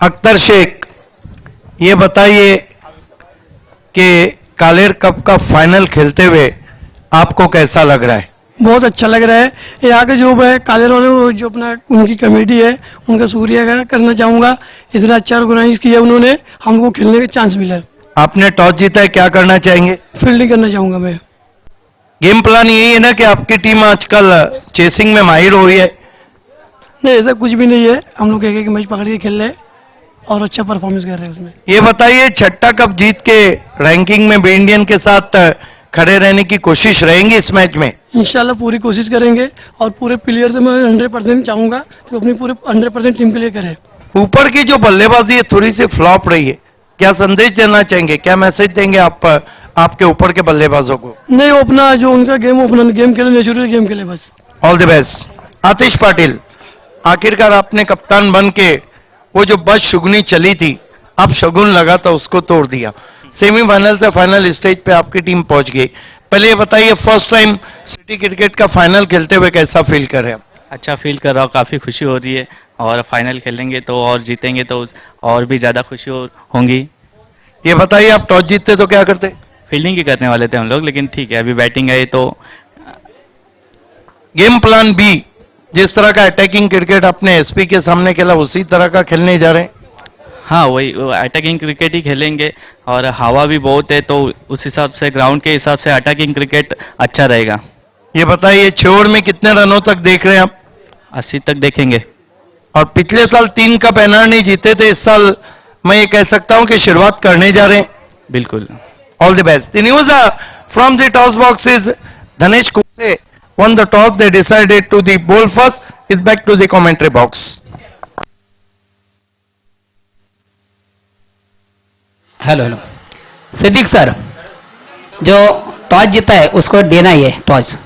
अख्तर शेख, ये बताइए कि कालेर कप का फाइनल खेलते हुए आपको कैसा लग रहा है? बहुत अच्छा लग रहा है। यहाँ के जो है कालेर वाले जो अपना उनकी कमेटी है उनका शुक्रिया करना चाहूँगा। इतना अच्छा ऑर्गेनाइज किया उन्होंने, हमको खेलने का चांस मिला है। आपने टॉस जीता है, क्या करना चाहेंगे? फील्डिंग करना चाहूँगा मैं। गेम प्लान यही है ना कि आपकी टीम आजकल चेसिंग में माहिर हो रही है? नहीं, ऐसा कुछ भी नहीं है। हम लोग एक एक मैच पकड़ के खेल रहे हैं और अच्छा परफॉर्मेंस कर रहे हैं उसमें। ये बताइए, छठा कप जीत के रैंकिंग में बी इंडियन के साथ खड़े रहने की कोशिश रहेंगी इस मैच में? इंशाल्लाह पूरी कोशिश करेंगे और पूरे प्लेयर से मैं 100% चाहूँगा कि अपनी पूरे 100% टीम के लिए करें। ऊपर की जो बल्लेबाजी है थोड़ी सी फ्लॉप रही है, क्या संदेश देना चाहेंगे, क्या मैसेज देंगे आप आपके ऊपर के बल्लेबाजों को? नहीं, वो अपना जो उनका गेम अपना गेम खेले, नेचुरल गेम खेले बस। All the best. Atish Patil, आखिरकार आपने कप्तान बन के वो जो बस शुगनी चली थी, अब शगुन लगा था उसको तोड़ दिया, सेमीफाइनल से फाइनल स्टेज पे आपकी टीम पहुंच गई। पहले ये बताइए, फर्स्ट टाइम सिटी क्रिकेट का फाइनल खेलते हुए कैसा फील कर रहे हैं? अच्छा फील कर रहा हूँ, काफ़ी खुशी हो रही है। और फाइनल खेलेंगे तो और जीतेंगे तो और भी ज़्यादा खुशी होंगी। ये बताइए, आप टॉस जीतते तो क्या करते? फील्डिंग ही करने वाले थे हम लोग, लेकिन ठीक है अभी बैटिंग है तो। गेम प्लान बी, जिस तरह का अटैकिंग क्रिकेट आपने एसपी के सामने खेला उसी तरह का खेलने जा रहे हैं? हाँ वही अटैकिंग क्रिकेट ही खेलेंगे। और हवा भी बहुत है तो उस हिसाब से ग्राउंड के हिसाब से अटैकिंग क्रिकेट अच्छा रहेगा। ये बताइए, छोड़ में कितने रनों तक देख रहे हैं आप? 80 तक देखेंगे। और पिछले साल 3 कप एनआर नहीं जीते थे, इस साल मैं ये कह सकता हूं कि शुरुआत करने जा रहे हैं। बिल्कुल। All the best. The news from the toss box is Dhanesh Kuse won the toss, they decided to the bowl first. Is back to the commentary box. Hello hello Siddique sir, जो टॉस जीता है उसको देना ही है टॉस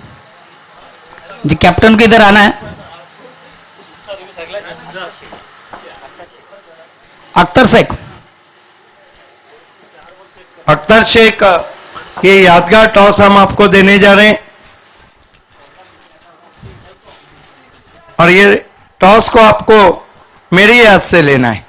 जी। कैप्टन को इधर आना है। अख्तर शेख। अख्तर शेख, ये यादगार टॉस हम आपको देने जा रहे हैं और ये टॉस को आपको मेरी याद से लेना है।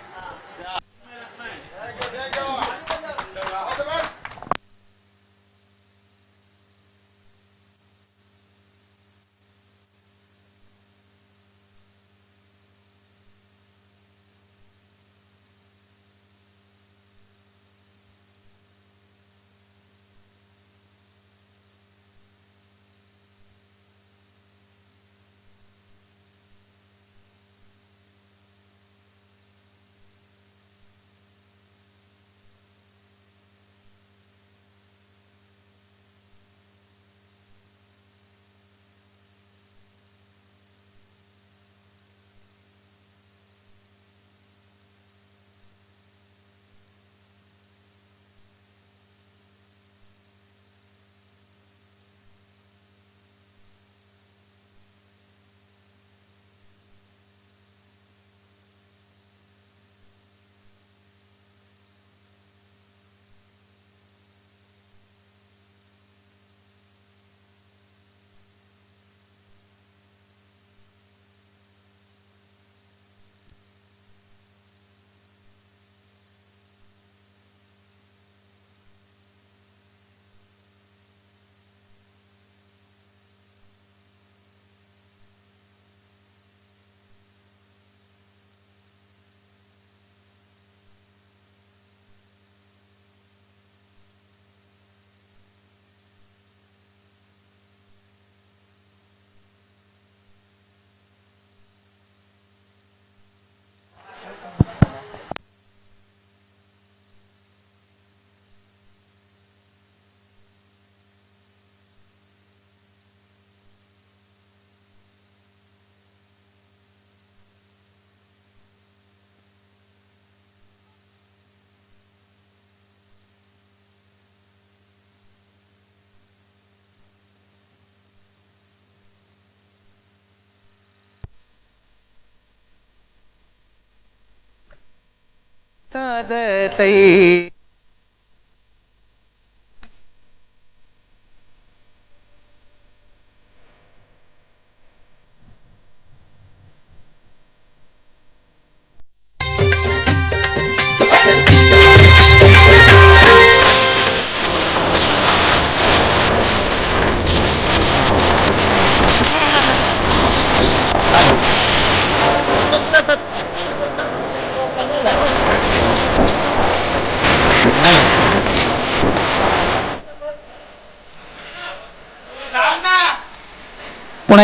पुन्हा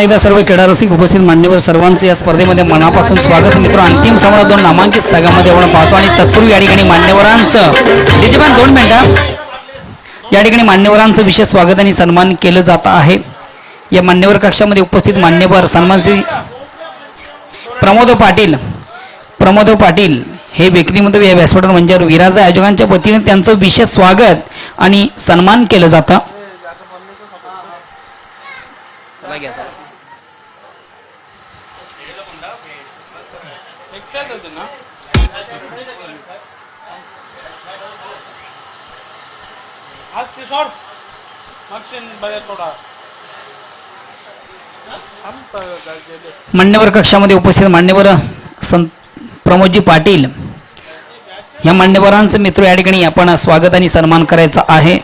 एकदा सर्व क्रीडा रसिक उपस्थित मान्यवर सर्वांचे या स्पर्धेमध्ये मनापासून स्वागत. मित्र अंतिम संवाद 2 नामांकित संघामध्ये आपण पाहतो आणि तत्पूर्वी या ठिकाणी मान्यवरांचं यजमान 2 मिनिटं या ठिकाणी मान्यवरांचं विशेष स्वागत आणि सन्मान केलं जात आहे. या मान्यवर कक्षामध्ये उपस्थित मान्यवर सन्मान श्री प्रमोद पाटील हे व्यक्तिमत्व या व्यासपीठावर मंचावर विराज आयोजकांच्या वतीने त्यांचं विशेष स्वागत आणि सन्मान केलं जातं. मान्यवर कक्षामध्ये उपस्थित मान्यवर प्रमोदजी पाटील या मान्यवरांचे मित्र या ठिकाणी आपण स्वागत आणि सन्मान करायचा आहे.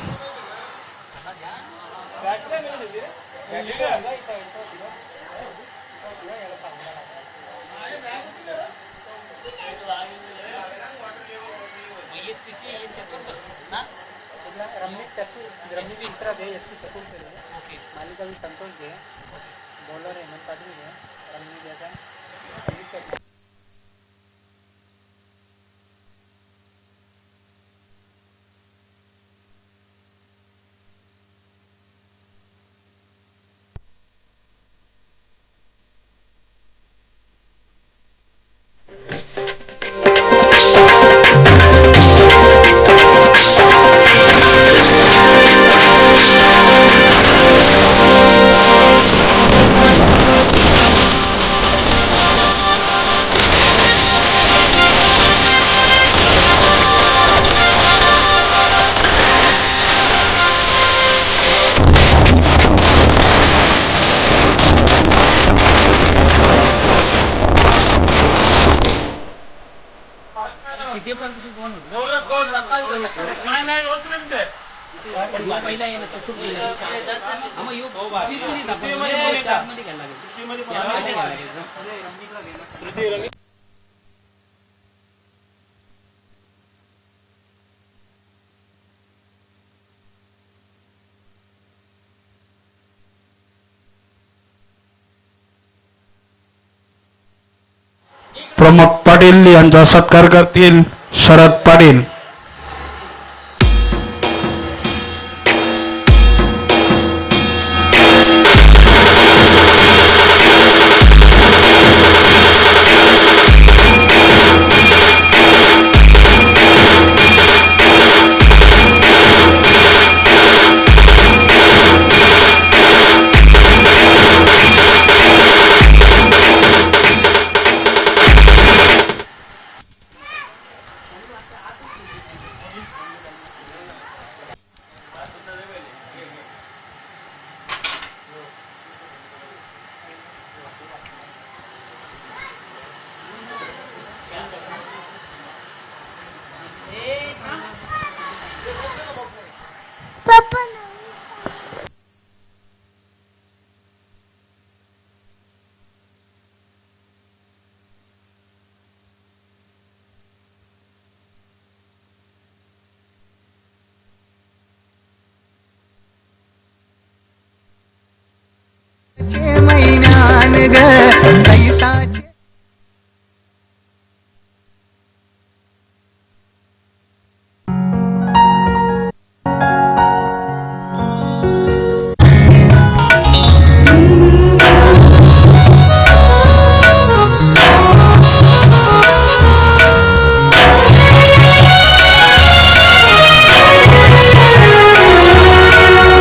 प्रमोद पाटील यांचा सत्कार करतील शरद पाटील.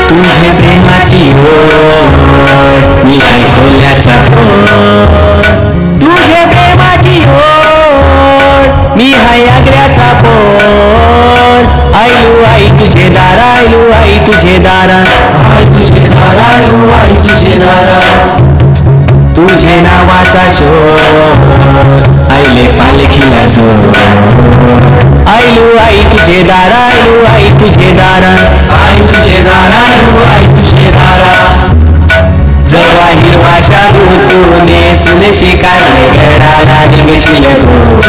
तुझे प्रेमाची ओढ मी ऐकवल्याचा फोन. तुझे प्रेमाची ओढ मी हाय आग्र्याचा फोन. आयलू आई तुझे दारा, आयलू आई तुझे दारा, आई तुझे दारा, आयलू आई तुझे दारा. तुझे नावाचा शोध आईले पालखीला जोड. आयलू आई तुझे दारा, आयलू आई तुझे दारा, आई तुझे दारा, आयलू आई तुझे दारा. जवा हिरवा शालू तू नेसून शिकायला गडाला निघशील गो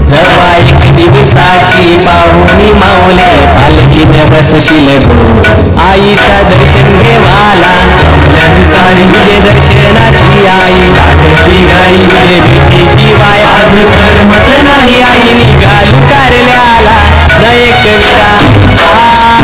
जवा एक दिवसाची पाहुणी माऊले पालखीत बसशील गो आईचा दर्शन घेवाला जमल्यानुसार तुझे दर्शनाची आई लागली गाई तुझे भेटी शिवाय आज करमत नाही आई निघालू कारल्याला न एक विराचा गौरव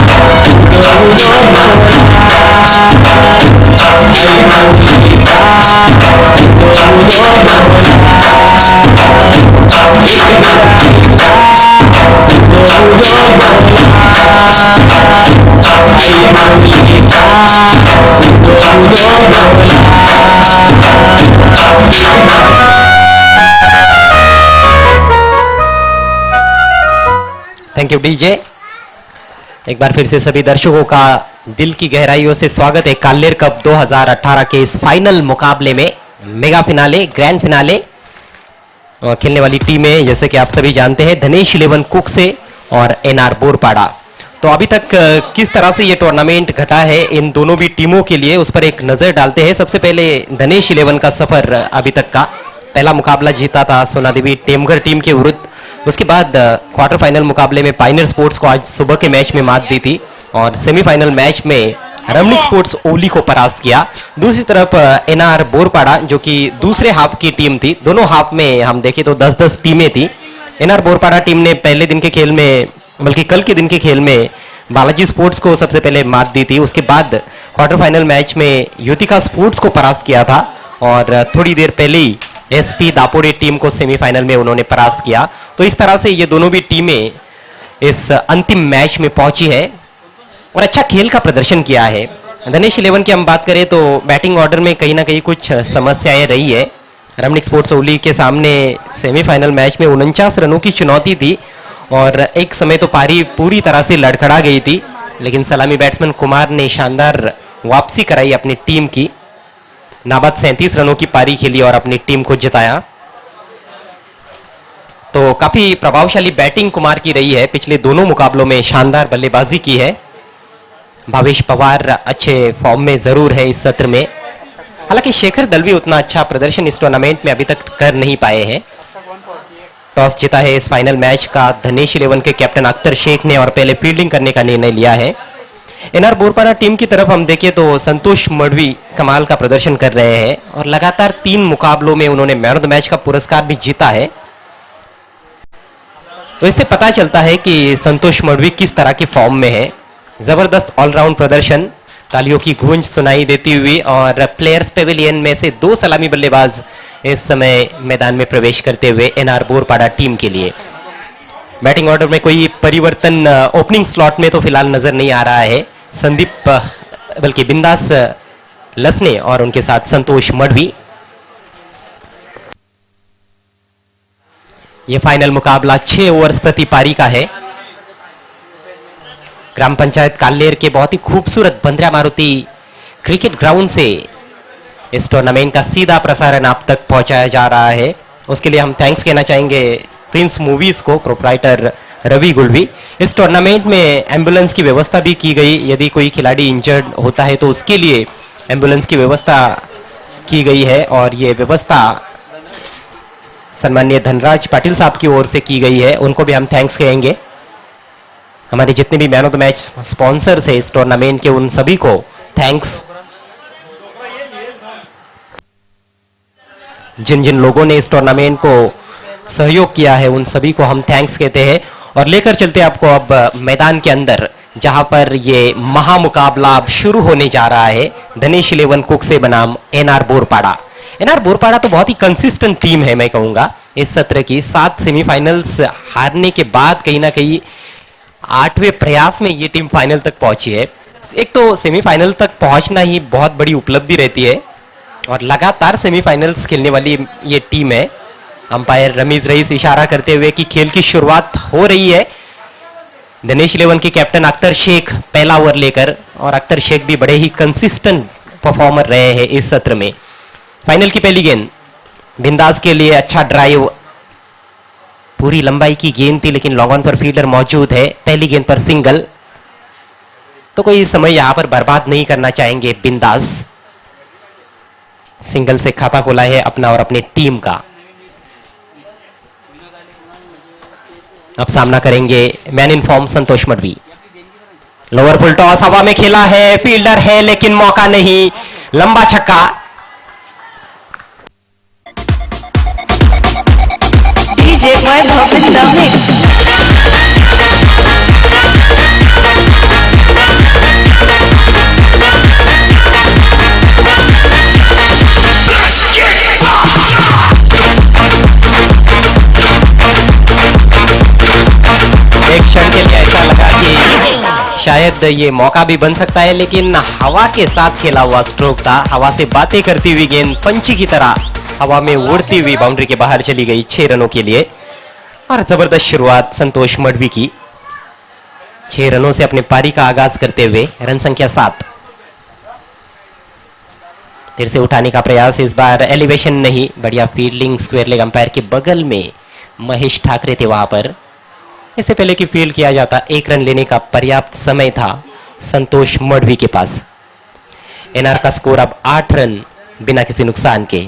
थैंक यू डीजे। एक बार फिर से सभी दर्शकों का दिल की गहराइयों से स्वागत है कालेर कप 2018 के इस फाइनल मुकाबले में। मेगा फिनाले, ग्रैंड फिनाले खेलने वाली टीमें जैसे कि आप सभी जानते हैं धनेश 11 कुक से और एनआर बोरपाड़ा। तो अभी तक किस तरह से ये टूर्नामेंट घटा है इन दोनों भी टीमों के लिए उस पर एक नजर डालते हैं। सबसे पहले धनेश 11 का सफर अभी तक का पहला मुकाबला जीता था सोनादेवी टेमघर टीम के विरुद्ध। उसके बाद क्वार्टर फाइनल मुकाबले में पाइनियर स्पोर्ट्स को आज सुबह के मैच में मात दी थी और सेमीफाइनल मैच में रमणीक स्पोर्ट्स ओली को परास्त किया। दूसरी तरफ एनआर बोरपाड़ा जो कि दूसरे हाफ की टीम थी, दोनों हाफ में हम देखें तो 10-10 टीमें थी। एनआर बोरपाड़ा टीम ने पहले दिन के खेल में बल्कि कल के दिन के खेल में बालाजी स्पोर्ट्स को सबसे पहले मात दी थी। उसके बाद क्वार्टर फाइनल मैच में युतिका स्पोर्ट्स को परास्त किया था और थोड़ी देर पहले ही एसपी दापोरे टीम को सेमीफाइनल में उन्होंने परास्त किया। तो इस तरह से ये दोनों भी टीमें इस अंतिम मैच में पहुंची है और अच्छा खेल का प्रदर्शन किया है। धनेश 11 की हम बात करें तो बैटिंग ऑर्डर में कहीं ना कहीं कुछ समस्याएं रही है। रमणीक स्पोर्ट्स ओली के सामने सेमीफाइनल मैच में 49 रनों की चुनौती थी और एक समय तो पारी पूरी तरह से लड़खड़ा गई थी, लेकिन सलामी बैट्समैन कुमार ने शानदार वापसी कराई अपनी टीम की। नाबाद 37 रनों की पारी खेली और अपनी टीम को जिताया। तो काफी प्रभावशाली बैटिंग कुमार की रही है, पिछले दोनों मुकाबलों में शानदार बल्लेबाजी की है। भावेश पवार अच्छे फॉर्म में जरूर है इस सत्र में, हालांकि शेखर दलवी उतना अच्छा प्रदर्शन इस टूर्नामेंट में अभी तक कर नहीं पाए हैं। टॉस जीता है इस फाइनल मैच का धनेश 11 के कैप्टन अख्तर शेख ने और पहले फील्डिंग करने का निर्णय लिया है। एनआर बोरपाड़ा टीम की तरफ हम देखें तो संतोष मडवी कमाल का प्रदर्शन कर रहे हैं और लगातार 3 मुकाबलों में उन्होंने मैन ऑफ द मैच का पुरस्कार भी जीता है। तो इससे पता चलता है कि संतोष मडवी किस तरह की फॉर्म में है। जबरदस्त ऑलराउंड प्रदर्शन, तालियों की गूंज सुनाई देती हुई और प्लेयर्स पेविलियन में से 2 सलामी बल्लेबाज इस समय मैदान में प्रवेश करते हुए एनआर बोरपाड़ा टीम के लिए। बैटिंग ऑर्डर में कोई परिवर्तन ओपनिंग स्लॉट में तो फिलहाल नजर नहीं आ रहा है। संदीप बल्कि बिंदास लसने और उनके साथ संतोष मडवी। यह फाइनल मुकाबला 6 ओवर्स प्रति पारी का है। ग्राम पंचायत कालेर के बहुत ही खूबसूरत बंद्रा मारुति क्रिकेट ग्राउंड से इस टूर्नामेंट का सीधा प्रसारण आप तक पहुंचाया जा रहा है। उसके लिए हम थैंक्स कहना चाहेंगे प्रिंस मूवीज को, प्रोप्राइटर रवि गुलवी। इस टूर्नामेंट में एम्बुलेंस की व्यवस्था भी की गई, यदि कोई खिलाड़ी इंजर्ड होता है तो उसके लिए एम्बुलेंस की व्यवस्था की गई है और ये व्यवस्था सम्माननीय धनराज पाटिल साहब की ओर से की गई है, उनको भी हम थैंक्स कहेंगे। हमारे जितने भी man of the match sponsors है इस टूर्नामेंट के, उन सभी को थैंक्स। जिन जिन लोगों ने इस टूर्नामेंट को सहयोग किया है उन सभी को हम थैंक्स कहते हैं और लेकर चलते आपको अब मैदान के अंदर, जहां पर ये महामुकाबला अब शुरू होने जा रहा है धनेश 11 कुक से बनाम एनआर बोरपाड़ा। एनआर बोरपाड़ा तो बहुत ही कंसिस्टेंट टीम है, मैं कहूंगा इस सत्र की 7 सेमीफाइनल्स हारने के बाद कहीं ना कहीं 8वें प्रयास में ये टीम फाइनल तक पहुंची है। एक तो सेमीफाइनल तक पहुंचना ही बहुत बड़ी उपलब्धि रहती है और लगातार सेमीफाइनल्स खेलने वाली ये टीम है। अंपायर रमीज रईस इशारा करते हुए कि खेल की शुरुआत हो रही है। धनेश 11 के कैप्टन अख्तर शेख पहला ओवर लेकर, और अख्तर शेख भी बड़े ही कंसिस्टेंट परफॉर्मर रहे हैं इस सत्र में। फाइनल की पहली गेंद बिंदास के लिए अच्छा ड्राइव, पूरी लंबाई की गेंद थी लेकिन लॉन्ग ऑन पर फील्डर मौजूद है। पहली गेंद पर सिंगल, तो कोई समय यहां पर बर्बाद नहीं करना चाहेंगे बिंदास। सिंगल से खाता खोला है अपना और अपनी टीम का। अब सामना करेंगे man in form Santosh Madavi. Lower full toss हवा में खेला है, फील्डर है लेकिन मौका नहीं, लंबा छक्का। DJ Vaibhav in the mix. एक क्षण के लिए ऐसा लगा कि शायद ये मौका भी बन सकता है, लेकिन हवा के साथ खेला हुआ स्ट्रोक था। हवा से बातें करती हुई गेंद पंछी की तरह हवा में उड़ती हुई बाउंड्री के बाहर चली गई 6 रनों के लिए। और जबरदस्त शुरुआत संतोष मडवी की, 6 रनों से अपनी पारी का आगाज करते हुए रन संख्या 7। फिर से उठाने का प्रयास, इस बार एलिवेशन नहीं, बढ़िया फील्डिंग स्क्वायर लेग अंपायर के बगल में महेश ठाकरे थे वहां पर। इससे पहले कि फील्ड किया जाता, 1 रन लेने का पर्याप्त समय था संतोष मडवी के पास। एनआर का स्कोर अब 8 रन बिना किसी नुकसान के।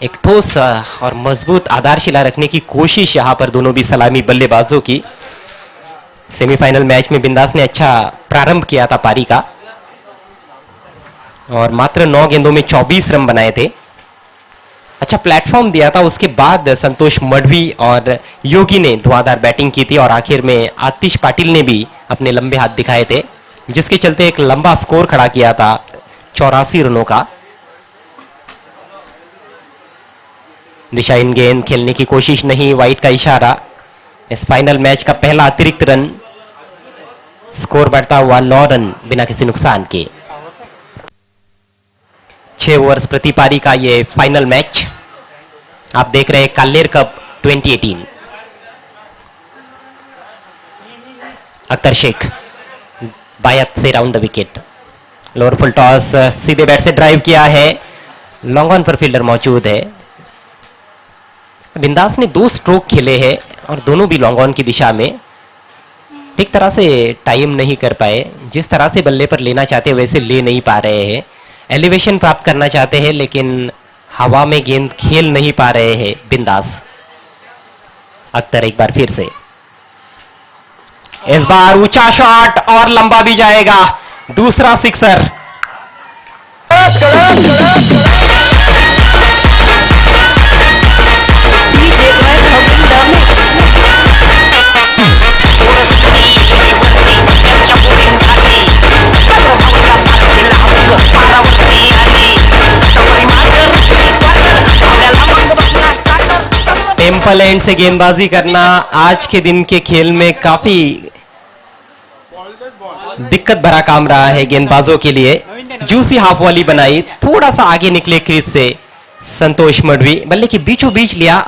एक ठोस और मजबूत आधारशिला रखने की कोशिश यहां पर दोनों भी सलामी बल्लेबाजों की। सेमीफाइनल मैच में बिंदास ने अच्छा प्रारंभ किया था पारी का और मात्र 9 गेंदों में 24 रन बनाए थे। अच्छा प्लेटफॉर्म दिया था, उसके बाद संतोष मडवी और योगी ने धुआंधार बैटिंग की थी और आखिर में आतिश पाटिल ने भी अपने लंबे हाथ दिखाए थे, जिसके चलते एक लंबा स्कोर खड़ा किया था 84 रनों का। दिशाहीन गेंद खेलने की कोशिश नहीं, वाइट का इशारा। इस फाइनल मैच का पहला अतिरिक्त रन, स्कोर बढ़ता हुआ 9 रन बिना किसी नुकसान के। 6 ओवर्स प्रति पारी का ये फाइनल मैच आप देख रहे हैं कालेर कप 2018। अख्तर शेख बायत से round the wicket. Lower full toss सीधे बैट से ड्राइव किया है, लॉन्ग ऑन पर फील्डर मौजूद है। बिंदास ने 2 स्ट्रोक खेले हैं और दोनों भी लॉन्ग ऑन की दिशा में। ठीक तरह से टाइम नहीं कर पाए, जिस तरह से बल्ले पर लेना चाहते वैसे ले नहीं पा रहे हैं। एलिवेशन प्राप्त करना चाहते हैं लेकिन हवा में गेंद खेल नहीं पा रहे हैं बिंदास। अख्तर एक बार फिर से, इस बार ऊंचा शॉट और लंबा भी जाएगा, दूसरा sixer. DJ Vaibhav in the mix. Temple and से गेंदबाजी करना आज के दिन के खेल में काफी दिक्कत भरा काम रहा है गेंदबाजों के लिए। जूसी हाफ वाली बनाई, थोड़ा सा आगे निकले क्रीज से संतोष मडवी, बल्ले के बीचों बीच लिया,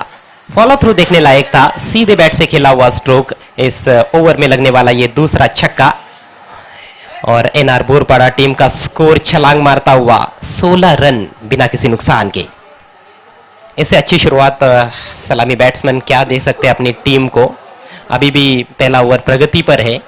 फॉलो थ्रू देखने लायक था। सीधे बैट से खेला हुआ स्ट्रोक, इस ओवर में लगने वाला ये दूसरा छक्का। और एनआर बोरपाड़ा टीम का स्कोर छलांग मारता हुआ 16 रन बिना किसी नुकसान के। इससे अच्छी शुरुआत सलामी बैट्समैन क्या दे सकते हैं अपनी टीम को। अभी भी पहला ओवर प्रगति पर है।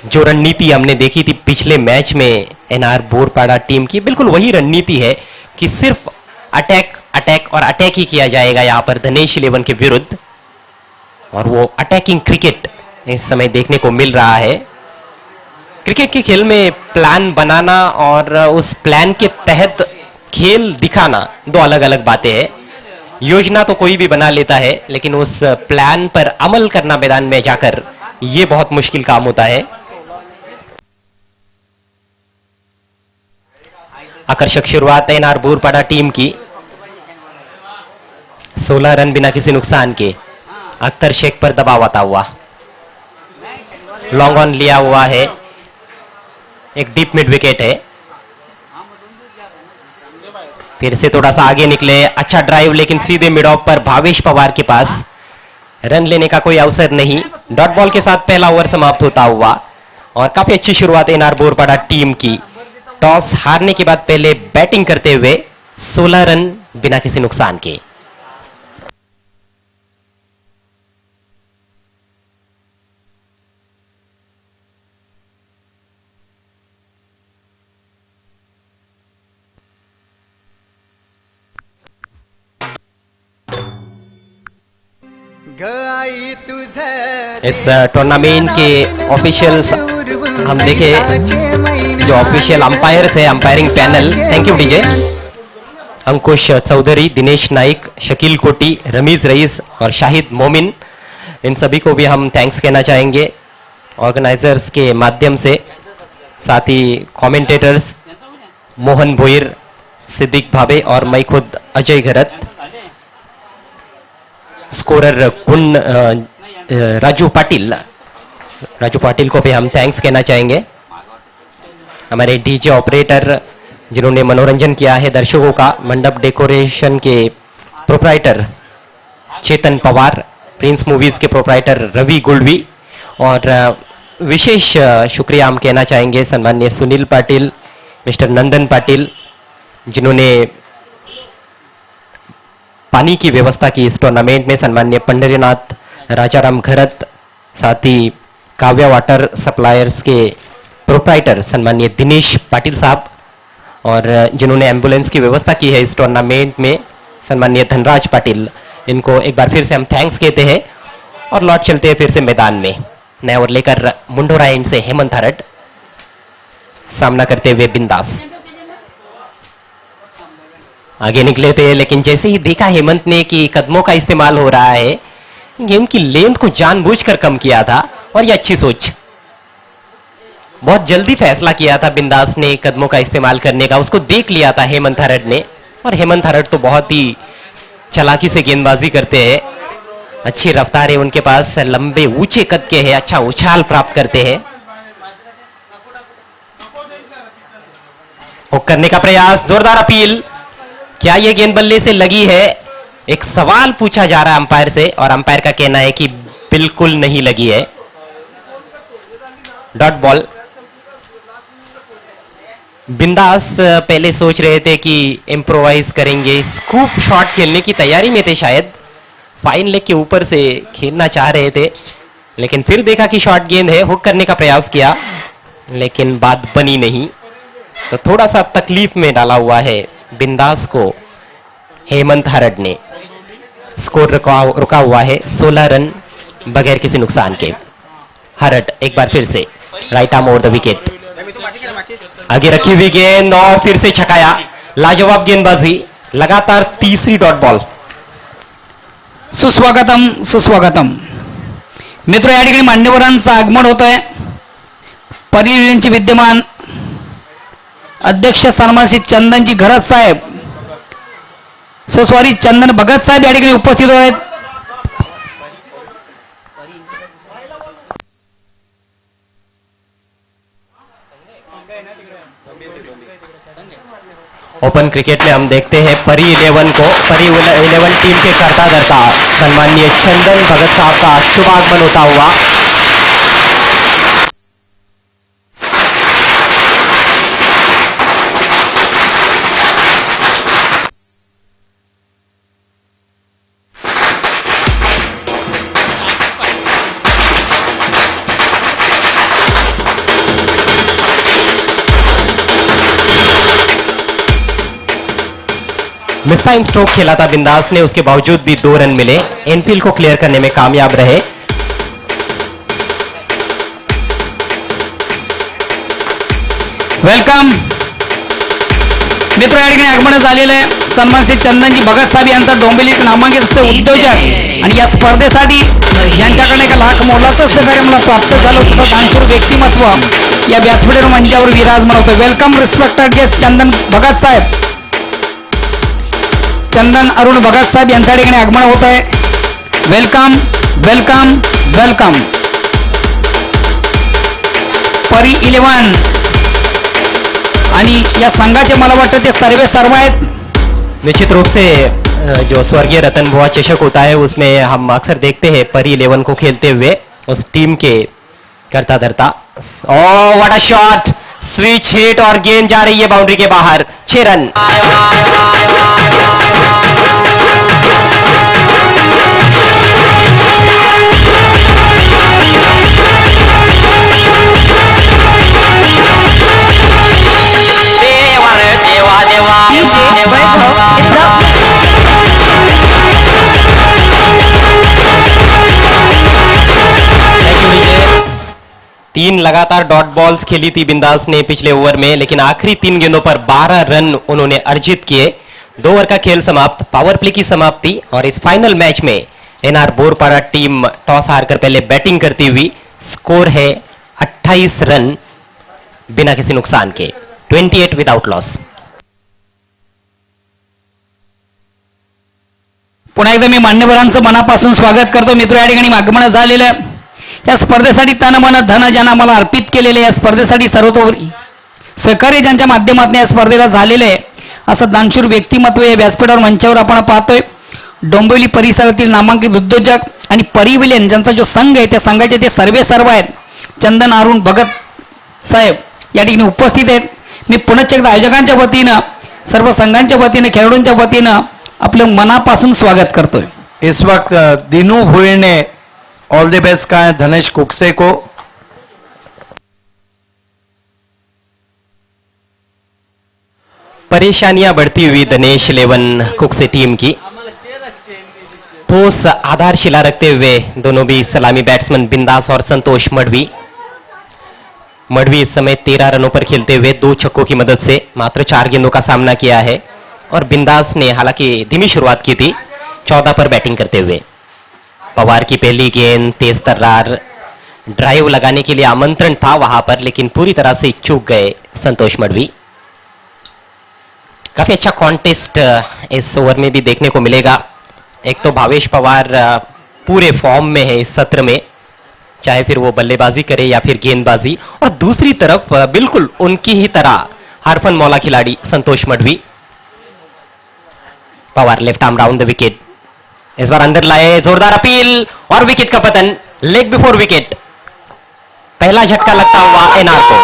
जो रणनीति हमने देखी थी पिछले मैच में एनआर बोरपाड़ा टीम की, बिल्कुल वही रणनीति है कि सिर्फ अटैक अटैक और अटैक ही किया जाएगा यहां पर धनेश 11 के विरुद्ध। और वो अटैकिंग क्रिकेट इस समय देखने को मिल रहा है। क्रिकेट के खेल में प्लान बनाना और उस प्लान के तहत खेल दिखाना 2 अलग अलग बातें हैं। योजना तो कोई भी बना लेता है, लेकिन उस प्लान पर अमल करना मैदान में जाकर यह बहुत मुश्किल काम होता है। आकर्षक शुरुआत है एनआर बोरपाड़ा टीम की, 16 रन बिना किसी नुकसान के। अख्तर शेख पर दबाव आता हुआ, लॉन्ग ऑन लिया हुआ है, एक डीप मिड विकेट है। फिर से थोड़ा सा आगे निकले, अच्छा ड्राइव, लेकिन सीधे मिड ऑफ पर भावेश पवार के पास रन लेने का कोई अवसर नहीं। डॉट बॉल के साथ पहला ओवर समाप्त होता हुआ और काफी अच्छी शुरुआत है एनआर बोरपाड़ा टीम की। टॉस हारने के बाद पहले बैटिंग करते हुए 16 रन बिना किसी नुकसान के। इस टूर्नामेंट के ऑफिशियल्स हम देखे जो ऑफिशियल अंपायर्स है, umpiring panel, thank you DJ, Ankush Chaudhary, Dinesh Naik, Shakeel Koti, Rameez rice और शाहिद मोमिन, इन सभी को भी हम थैंक्स कहना चाहेंगे ऑर्गेनाइजर्स के माध्यम से। साथ ही कमेंटेटर्स मोहन भोईर, सिद्दीक भावे और मैं खुद अजय घरत, स्कोरर राजू पाटिल को भी हम थैंक्स कहना चाहेंगे। हमारे डीजे ऑपरेटर जिन्होंने मनोरंजन किया है दर्शकों का, मंडप डेकोरेशन के प्रोप्राइटर चेतन पवार, प्रिंस मूवीज के प्रोप्राइटर रवि गुलवी, और विशेष शुक्रिया हम कहना चाहेंगे सम्माननीय सुनील पाटिल, मिस्टर नंदन पाटिल, जिन्होंने पानी की व्यवस्था की इस टूर्नामेंट में, सम्माननीय पंडरीनाथ राजाराम घरत, साथ ही काव्या वाटर सप्लायर्स के प्रोप्राइटर सम्माननीय दिनेश पाटिल साहब, और जिन्होंने एम्बुलेंस की व्यवस्था की है इस टूर्नामेंट में सम्माननीय धनराज पाटिल, इनको एक बार फिर से हम थैंक्स कहते हैं। और लौट चलते हैं फिर से मैदान में, नया ओवर लेकर मुंडोरा एंड से हेमंत हरट सामना करते हुए बिंदास आगे निकले थे, लेकिन जैसे ही देखा हेमंत ने कि कदमों का इस्तेमाल हो रहा है, गेंद की लेंथ को जानबूझकर कम किया था, और यह अच्छी सोच, बहुत जल्दी फैसला किया था बिंदास ने कदमों का इस्तेमाल करने का, उसको देख लिया था हेमंत हरट ने। और हेमंत हरट तो बहुत ही चालाकी से गेंदबाजी करते हैं, अच्छी रफ्तार है उनके पास, लंबे ऊंचे कद के हैं, अच्छा उछाल प्राप्त करते हैं। हुक करने का प्रयास, जोरदार अपील, क्या यह गेंद बल्ले से लगी है? एक सवाल पूछा जा रहा है अंपायर से, और अंपायर का कहना है कि बिल्कुल नहीं लगी है, डॉट बॉल। बिंदास पहले सोच रहे थे कि इम्प्रोवाइज करेंगे, स्कूप शॉट खेलने की तैयारी में थे, शायद फाइन लेग के ऊपर से खेलना चाह रहे थे, लेकिन फिर देखा कि शॉर्ट गेंद है, हुक करने का प्रयास किया, लेकिन बात बनी नहीं, तो थोड़ा सा तकलीफ में डाला हुआ है बिंदास को हेमंत हरट ने। स्कोर रुका हुआ है 16 रन बगैर किसी नुकसान के। हरट एक बार फिर से right arm over the wicket, आगे रखी हुई गेंद और फिर से छकाया, लाजवाब गेंदबाजी, लगातार तीसरी डॉट बॉल। सुस्वागतम मित्र, या ठिकाणी मान्यवरांचं आगमन होत आहे। परिवीरांचे विद्यमान अध्यक्ष सन्मानित चंदनजी घरत साहेब, सॉरी चंदन भगत साहेब या ठिकाणी उपस्थित आहेत। ओपन क्रिकेट में हम देखते हैं परी 11 टीम के करता धरता सम्माननीय चंदन भगत साहब का शुभागमन होता हुआ। मिस टाइम स्ट्रोक खेला था बिंदास ने, उसके बावजूद भी 2 रन मिले, एनफील्ड को क्लियर करने में कामयाब रहे। वेलकम मित्र, या ठिकाणी आगमन झालेलं आहे सन्मानित चंदनजी भगत साहेब यांचा डोंबिवली नामांकित उद्योजक, आणि या स्पर्धेसाठी ज्यांच्याकडे एक लाख मोलाचं सहकार्य मला प्राप्त झालं तसं दानशूर व्यक्तिमत्व या व्यासपीठावर मंचावर विराजमान होतं। वेलकम रिस्पेक्टेड गेस्ट चंदन भगत साहेब, चंदन अरुण भगत साहेब यांच्या ठिकाणी आगमन होत आहे। Welcome welcome welcome. परी 11 आणि या संघाचे मला वाटतं ते सर्व आहेत। निश्चित रूप से जो स्वर्गीय रतन बुआ चषक होता है उसमें हम अक्सर देखते हैं परी 11 को खेलते हुए, उस टीम के करता धरता। Oh what a shot, switch hit और गेंद जा रही है बाउंड्री के बाहर, 6 run. DJ Vaibhav in the 3 लगातार डॉट बॉल्स खेली थी बिंदास ने पिछले ओवर में, लेकिन आखिरी 3 गेंदों पर 12 रन उन्होंने अर्जित किए। 2 ओवर का खेल समाप्त, पावर प्ले की समाप्ति। और इस फाइनल मैच में एनआर बोरपाड़ा टीम टॉस हारकर पहले बैटिंग करती हुई, स्कोर है 28 रन बिना किसी नुकसान के, 28 विदाउट लॉस। पुन्हा एकदा मी मान्यवरांचं मनापासून स्वागत करतो। मित्र, या ठिकाणी आगमन झालेलं आहे। या स्पर्धेसाठी तन मन धन ज्यांना मला अर्पित केलेले, या स्पर्धेसाठी सर्वतोपरी सहकार्य ज्यांच्या माध्यमातून या स्पर्धेला झालेलं आहे, असं दानशूर व्यक्तिमत्व या व्यासपीठावर मंचावर आपण पाहतोय। डोंबिवली परिसरातील नामांकित उद्योजक आणि परिविलेन ज्यांचा जो संघ आहे, त्या संघाचे ते सर्व आहेत। चंदन अरुण भगत साहेब या ठिकाणी उपस्थित आहेत। मी पुनश्च एकदा आयोजकांच्या वतीनं, सर्व संघांच्या वतीनं, खेळाडूंच्या वतीनं आपलं मनापासून स्वागत करतोय। इस वक्त दिनू भुई ने ऑल द बेस्ट कहा है धनेश कुकसे को। परेशानियां बढ़ती हुई दिनेश 11 कुकसे टीम की, ठोस आधारशिला रखते हुए दोनों भी सलामी बैट्समैन बिंदास और संतोष मढ़वी इस समय 13 रनों पर खेलते हुए 2 छक्कों की मदद से मात्र 4 गेंदों का सामना किया है। और बिंदास ने हालांकि धीमी शुरुआत की थी 14 पर बैटिंग करते हुए। पवार की पहली गेंद तेज तर्रार, ड्राइव लगाने के लिए आमंत्रण था वहां पर, लेकिन पूरी तरह से चूक गए संतोष मढ़वी। काफी अच्छा कॉन्टेस्ट इस ओवर में भी देखने को मिलेगा। एक तो भावेश पवार पूरे फॉर्म में है इस सत्र में, चाहे फिर वो बल्लेबाजी करे या फिर गेंदबाजी, और दूसरी तरफ बिल्कुल उनकी ही तरह हरफन मौला खिलाड़ी Santosh Madhvi. Pawar left arm round the wicket, इस बार अंदर लाए, जोरदार अपील और विकेट का पतन, लेग बिफोर विकेट। पहला झटका लगता हुआ एनआर को।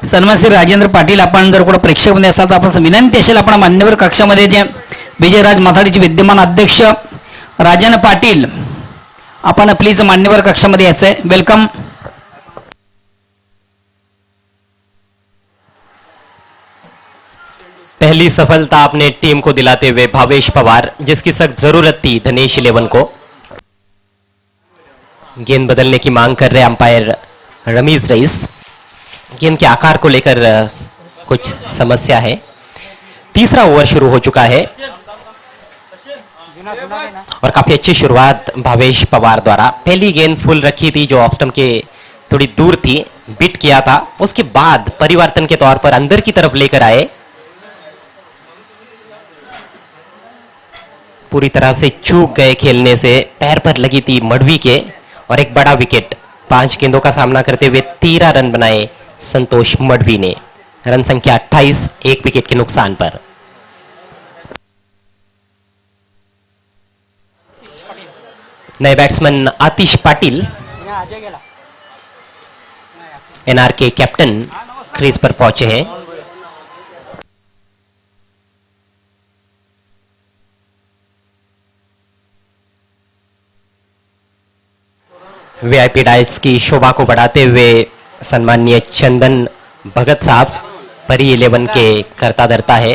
सन्मान श्री राजेंद्र पाटील, आपण जर कोण प्रेक्षकमध्ये असाल तर आपण विनंती असेल, आपण मान्यवर कक्षामध्ये जे विजयराज माथाडीचे विद्यमान अध्यक्ष राजन पाटील, आपण प्लीज मान्यवर कक्षामध्ये यायचंय। वेलकम। पहली सफलता अपने टीम को दिलाते हुए भावेश पवार, जिसकी सख्त जरूरत थी दिनेश 11 को। गेंद बदलने की मांग कर रहे अंपायर रमीज रईस। गेंद के आकार को लेकर कुछ समस्या है। तीसरा ओवर शुरू हो चुका है और काफी अच्छी शुरुआत भावेश पवार द्वारा। पहली गेंद फुल रखी थी जो ऑफ स्टंप के थोड़ी दूर थी, बिट किया था। उसके बाद परिवर्तन के तौर पर अंदर की तरफ लेकर आए, पूरी तरह से चूक गए खेलने से, पैर पर लगी थी मढ़वी के, और एक बड़ा विकेट। 5 गेंदों का सामना करते हुए 13 रन बनाए संतोष मढ़वी ने। रन संख्या 28, 1 विकेट के नुकसान पर। नए बैट्समैन आतिश पाटिल, एनआर के कैप्टन, क्रीज पर पहुंचे हैं। वीआईपी डाइट्स की शोभा को बढ़ाते हुए सम्माननीय चंदन भगत साहब परी 11 के करता धरता है।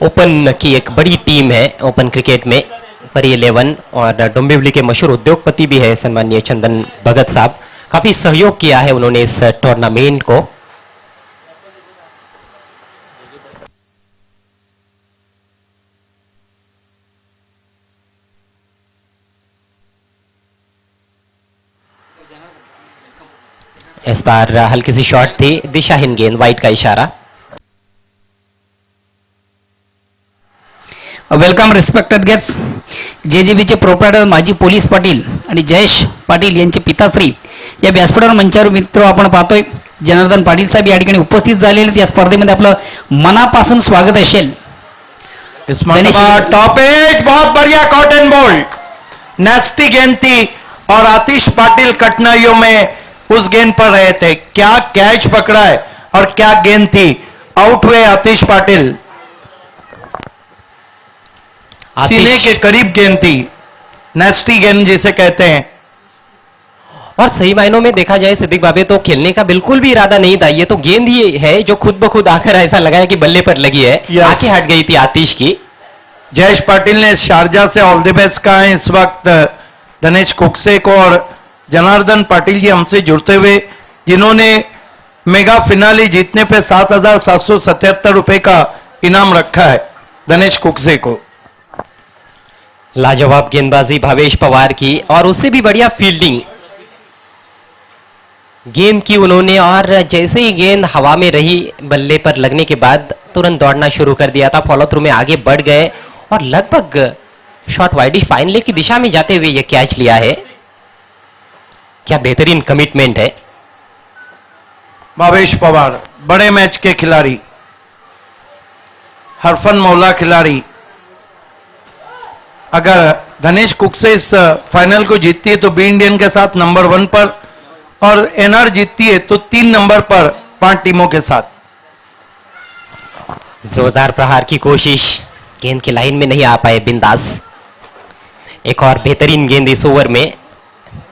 ओपन की एक बड़ी टीम है ओपन क्रिकेट में परी 11, और डोंबिवली के मशहूर उद्योगपति भी है सम्माननीय चंदन भगत साहब। काफी सहयोग किया है उन्होंने इस टूर्नामेंट को। इस बार हल्की सी शॉट थी, दिशाहीन गेंद, वाइड का इशारा। Welcome respected guests. जेजेबीचे प्रोप्रायटर माजी पोलीस पाटील आणि जयेश पाटील यांचे पिताश्री या व्यासपीठावर मंचावर मित्र आपण पाहतोय। जनार्दन पाटील साहेब या ठिकाणी उपस्थित झालेले, या स्पर्धेमध्ये आपलं मनापासून स्वागत असेल। टॉप एज बहुत बढ़िया कॉटन बॉल, नेस्टी गेंद थी और आतिश पाटिल कठिनाइयों में उस गेंद पर रहे थे, क्या कैच पकड़ा है और क्या गेंद थी। आउट हुए आतिश पाटिल, सीने के करीब गेंद थी, नेस्टी गेंद जिसे कहते हैं। और सही मायनों में देखा जाए सिद्दीक भाभी तो खेलने का बिल्कुल भी इरादा नहीं था, ये तो गेंद ही है जो खुद ब खुद आकर ऐसा लगा है कि बल्ले पर लगी है। Yes. आके हट गई थी आतिश की। जयेश पाटिल ने शारजा से ऑल द बेस्ट कहा है इस वक्त दिनेश कुकसे को, और जनार्दन पाटिल जी हमसे जुड़ते हुए, जिन्होंने मेगा फिनाले जीतने पे 7,777 रुपए का इनाम रखा है दिनेश कुकसे को। लाजवाब गेंदबाजी भावेश पवार की, और उससे भी बढ़िया फील्डिंग गेंद की उन्होंने, और जैसे ही गेंद हवा में रही बल्ले पर लगने के बाद तुरंत दौड़ना शुरू कर दिया था। फॉलो थ्रू में आगे बढ़ गए और लगभग शॉट वाइडिश फाइन लेग की दिशा में जाते हुए यह कैच लिया है। क्या बेहतरीन कमिटमेंट है। भावेश पवार बड़े मैच के खिलाड़ी, हरफन मौला खिलाड़ी। अगर धनेश कुकसे इस फाइनल को जीतती है तो बी इंडियन के साथ नंबर 1 पर, और एनआर जीतती है तो 3 नंबर पर 5 टीमों के साथ। जोरदार प्रहार की कोशिश, गेंद की लाइन में नहीं आ पाए बिंदास। एक और बेहतरीन गेंद इस ओवर में।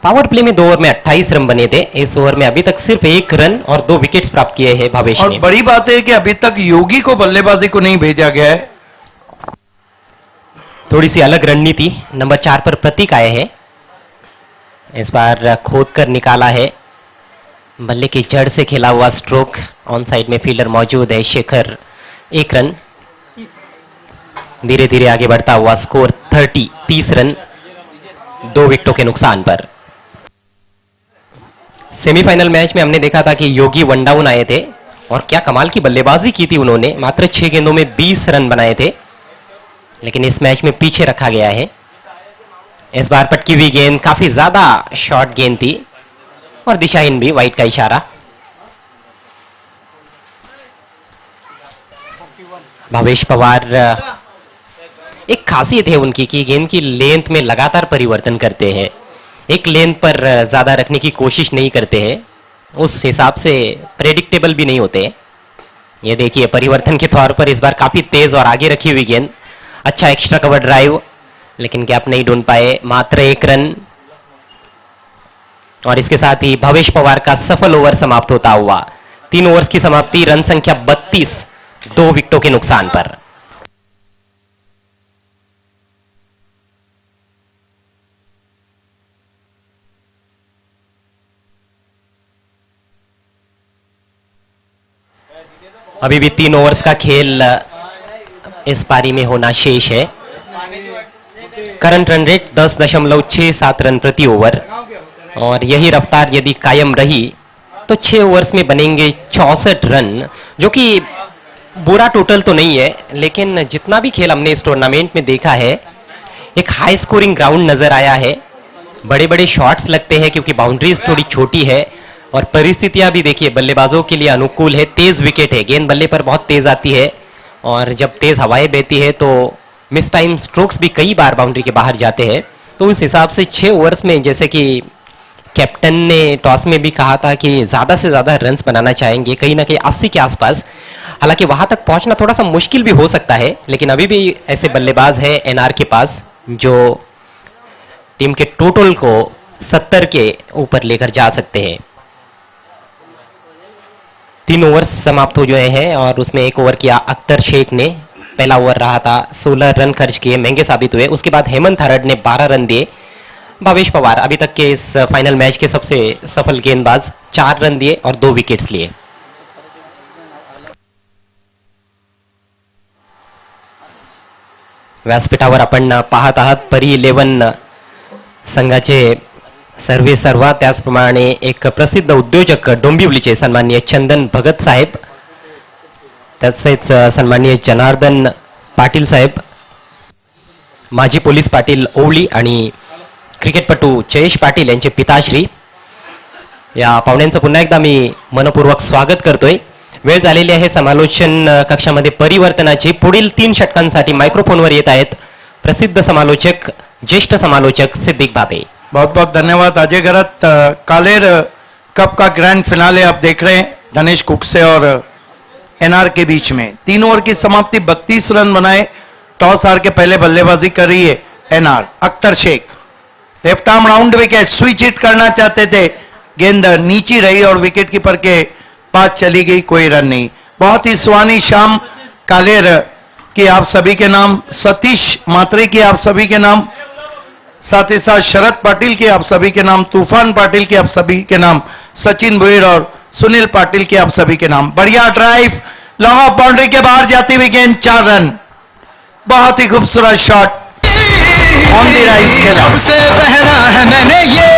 पावर प्ले में 2 ओवर में 28 रन बने थे, इस ओवर में अभी तक सिर्फ 1 रन और 2 विकेट्स प्राप्त किए हैं भावेश और ने। बड़ी बात है कि अभी तक योगी को बल्लेबाजी को नहीं भेजा गया है। थोड़ी सी अलग रणनीति, नंबर 4 पर प्रतीक आए हैं, इस बार खोद कर निकाला है। बल्ले की जड़ से खेला हुआ स्ट्रोक, ऑन साइड में फील्डर मौजूद है शेखर। 1 रन, धीरे धीरे आगे बढ़ता हुआ स्कोर 30 रन 2 विकेटों के नुकसान पर। सेमीफाइनल मैच में हमने देखा था कि योगी वन डाउन आए थे और क्या कमाल की बल्लेबाजी की थी उन्होंने। मात्र 6 गेंदों में 20 रन बनाए थे, लेकिन इस मैच में पीछे रखा गया है। इस बार पटकी हुई गेंद काफी ज्यादा शॉर्ट गेंद थी और दिशाहीन भी, वाइड का इशारा। भावेश पवार, एक खासियत है उनकी कि गेंद की लेंथ में लगातार परिवर्तन करते हैं, एक लेंथ पर ज्यादा रखने की कोशिश नहीं करते हैं, उस हिसाब से प्रेडिक्टेबल भी नहीं होते। ये देखिए परिवर्तन के तौर पर इस बार काफी तेज और आगे रखी हुई गेंद। अच्छा एक्स्ट्रा कवर ड्राइव, लेकिन गैप नहीं ढूंढ पाए। मात्र 1 रन, और इसके साथ ही भावेश पवार का सफल ओवर समाप्त होता हुआ। 3 ओवर्स की समाप्ति, रन संख्या 32, 2 विकेटों के नुकसान पर। अभी भी 3 ओवर्स का खेल इस पारी में होना शेष है। करंट रन रेट 10.67 रन प्रति ओवर, और यही रफ्तार यदि कायम रही तो 6 ओवर्स में बनेंगे 64 रन, जो कि बुरा टोटल तो नहीं है, लेकिन जितना भी खेल हमने इस टूर्नामेंट में देखा है, एक हाई स्कोरिंग ग्राउंड नजर आया है। बड़े बड़े शॉट्स लगते हैं क्योंकि बाउंड्रीज थोड़ी छोटी है, और परिस्थितियां भी देखिए बल्लेबाजों के लिए अनुकूल है। तेज विकेट है, गेंद बल्ले पर बहुत तेज आती है, और जब तेज हवाएं बहती है तो मिस टाइम स्ट्रोक्स भी कई बार बाउंड्री के बाहर जाते हैं। तो उस हिसाब से 6 ओवर्स में, जैसे कि कैप्टन ने टॉस में भी कहा था कि ज्यादा से ज्यादा रन्स बनाना चाहेंगे, कहीं ना कहीं 80 के आसपास। हालांकि वहां तक पहुंचना थोड़ा सा मुश्किल भी हो सकता है, लेकिन अभी भी ऐसे बल्लेबाज है एनआर के पास जो टीम के टोटल को 70 के ऊपर लेकर जा सकते हैं। 3 ओवर समाप्त हो गए हैं, और उसमें 1 ओवर किया अख्तर शेख ने। पहला ओवर रहा था, 16 रन खर्च किए, महंगे साबित हुए। उसके बाद हेमंत हरड ने 12 रन दिए। भावेश पवार अभी तक के इस फाइनल मैच के सबसे सफल गेंदबाज, 4 रन दिए और 2 विकेट्स लिए। व्यासपीठावर आपण पाहत आहात परी 11 संघाचे सर्वे सर्वा, त्याचप्रमाणे एक प्रसिद्ध उद्योजक डोंबिवलीचे सन्माननीय चंदन भगत साहेब, तसेच सन्माननीय जनार्दन पाटील साहेब, माजी पोलीस पाटील ओवळी आणि क्रिकेटपटू जयेश पाटील यांचे पिताश्री, या पाहुण्यांचं पुन्हा एकदा मी मनपूर्वक स्वागत करतोय। वेळ झालेली आहे समालोचन कक्षामध्ये परिवर्तनाची। पुढील 3 षटकांसाठी मायक्रोफोनवर येत आहेत प्रसिद्ध समालोचक, ज्येष्ठ समालोचक सिद्दीक भाबे। बहुत बहुत धन्यवाद अजय गरत। कालेर कप का ग्रैंड फिनाले आप देख रहे हैं धनेश कुकसे और एनआर के बीच में। 3 ओवर की समाप्ति 32 रन बनाए। टॉस हार के पहले बल्लेबाजी कर रही है NR. Akhtar Shaikh left arm round wicket, switch hit करना चाहते थे, गेंद नीची रही और विकेट कीपर के पास चली गई, कोई रन नहीं। बहुत ही सुहानी शाम कालेर की आप सभी के नाम, सतीश मात्रे की आप सभी के नाम, साथ ही साथ शरद पाटिल के आप सभी के नाम, तूफान पाटिल के आप सभी के नाम, सचिन भुईर और सुनील पाटिल के आप सभी के नाम। बढ़िया ड्राइव, लॉन्ग ऑफ बाउंड्री के बाहर जाती हुई गेंद, 4 रन। बहुत ही खूबसूरत शॉट ऑन द राइज खेला। जब से पहना है मैंने ये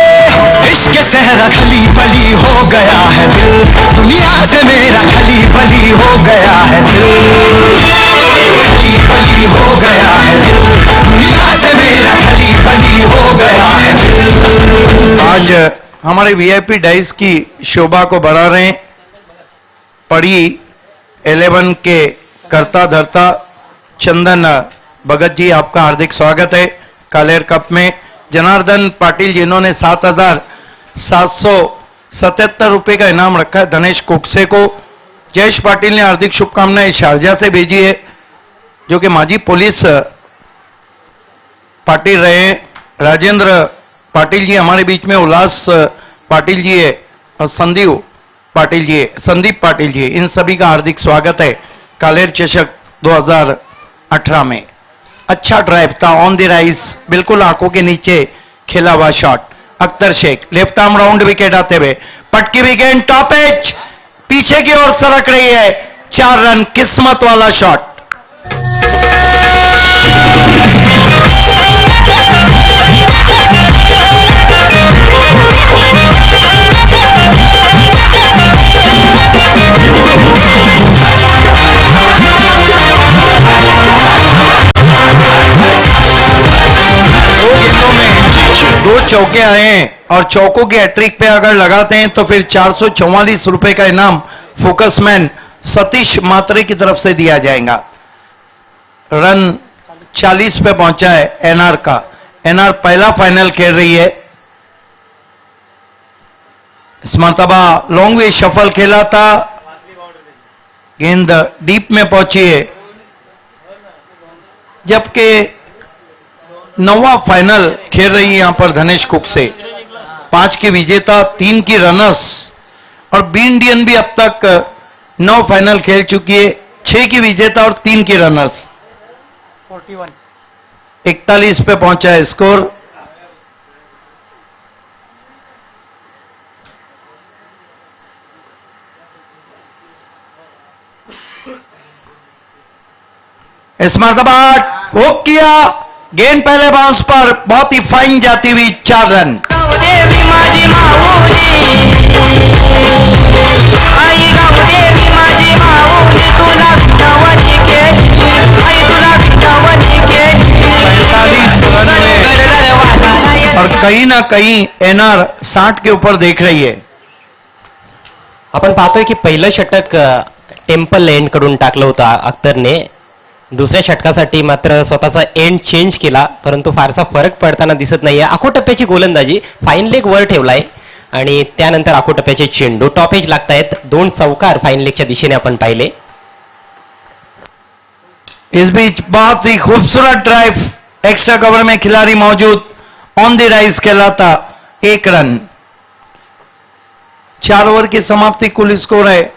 इश्क सहरा, खली बली हो गया है दिल, दुनिया से मेरा खली बली हो गया है दिल, खली बली हो गया है दिल, दुनिया से मेरा खली बली हो गया है दिल। आज हमारे वीआईपी डाइस की शोभा को बढ़ा रहे हैं पड़ी 11 के करता धरता चंदन भगत जी, आपका हार्दिक स्वागत है कालेर कप में। जनार्दन पाटिल जिन्होंने 7,777 रुपए का इनाम रखा है धनेश कुकसे को। जयेश पाटिल ने हार्दिक शुभकामनाएं शारजा से भेजी है, जो कि माजी पुलिस पाटिल रहे हैं। राजेंद्र पाटिल जी हमारे बीच में, उल्लास पाटिल जी है और संदीप पाटिल जी है, संदीप पाटिल जी है। इन सभी का हार्दिक स्वागत है कालेर चषक 2018 में। अच्छा ड्राइव था ऑन द राइज, बिल्कुल आंखों के नीचे खेला हुआ shot. Akhtar Shaikh left arm round wicket आते हुए पटकी विकेट, टॉप एज पीछे की ओर सरक रही है, 4 रन। किस्मत वाला शॉट। दो चौके आए हैं और चौकों के हैट्रिक पे अगर लगाते हैं तो फिर 444 रुपए का इनाम फोकसमैन सतीश मात्रे की तरफ से दिया जाएगा। रन 40 पे पहुंचा है एनआर का। एनआर पहला फाइनल खेल रही है। इस मरतबा लॉन्ग वे शफल खेला था, गेंद डीप में पहुंची है, जबकि 9वां फाइनल खेल रही है यहां पर धनेश कुकसे। 5 की विजेता, 3 की रनर्स और बी इंडियन भी अब तक 9 फाइनल खेल चुकी है, 6 की विजेता और 3 की रनर्स। 41 पे पहुंचा है स्कोर। इस मरतबा हुक किया, गेंद पहले बाउंस पर, बहुत ही फाइन जाती हुई, 4 रन। देवी माझी माऊली, आई गावदेवी माझी माऊली, तुला विठावाची केली, आई तुला विठावाची केली। 45 रन में और कहीं ना कहीं एनआर 60 के ऊपर देख रही है। आपण पाहतोय की पहिलं षटक टेम्पल लँड कडून टाकलं होतं अख्तरने. दुसऱ्या षटकासाठी मात्र स्वतःचा एंड चेंज केला, परंतु फारसा फरक पडताना दिसत नाहीये. आखोटप्प्याची गोलंदाजी, फाईन लेग वर ठेवलाय आणि त्यानंतर आखोटप्प्याचे चेंडू टॉप एज लागतायत. 2 चौकार फाईन लेगच्या दिशेने आपण पाहिले. इस बीच बहुत ही खूबसूरत ड्राइव, एक्स्ट्रा कवर में खिलाड़ी मौजूद, ऑन द राइज कहलाता, 1 रन। 4 ओवर की समाप्ति, कुल स्कोर है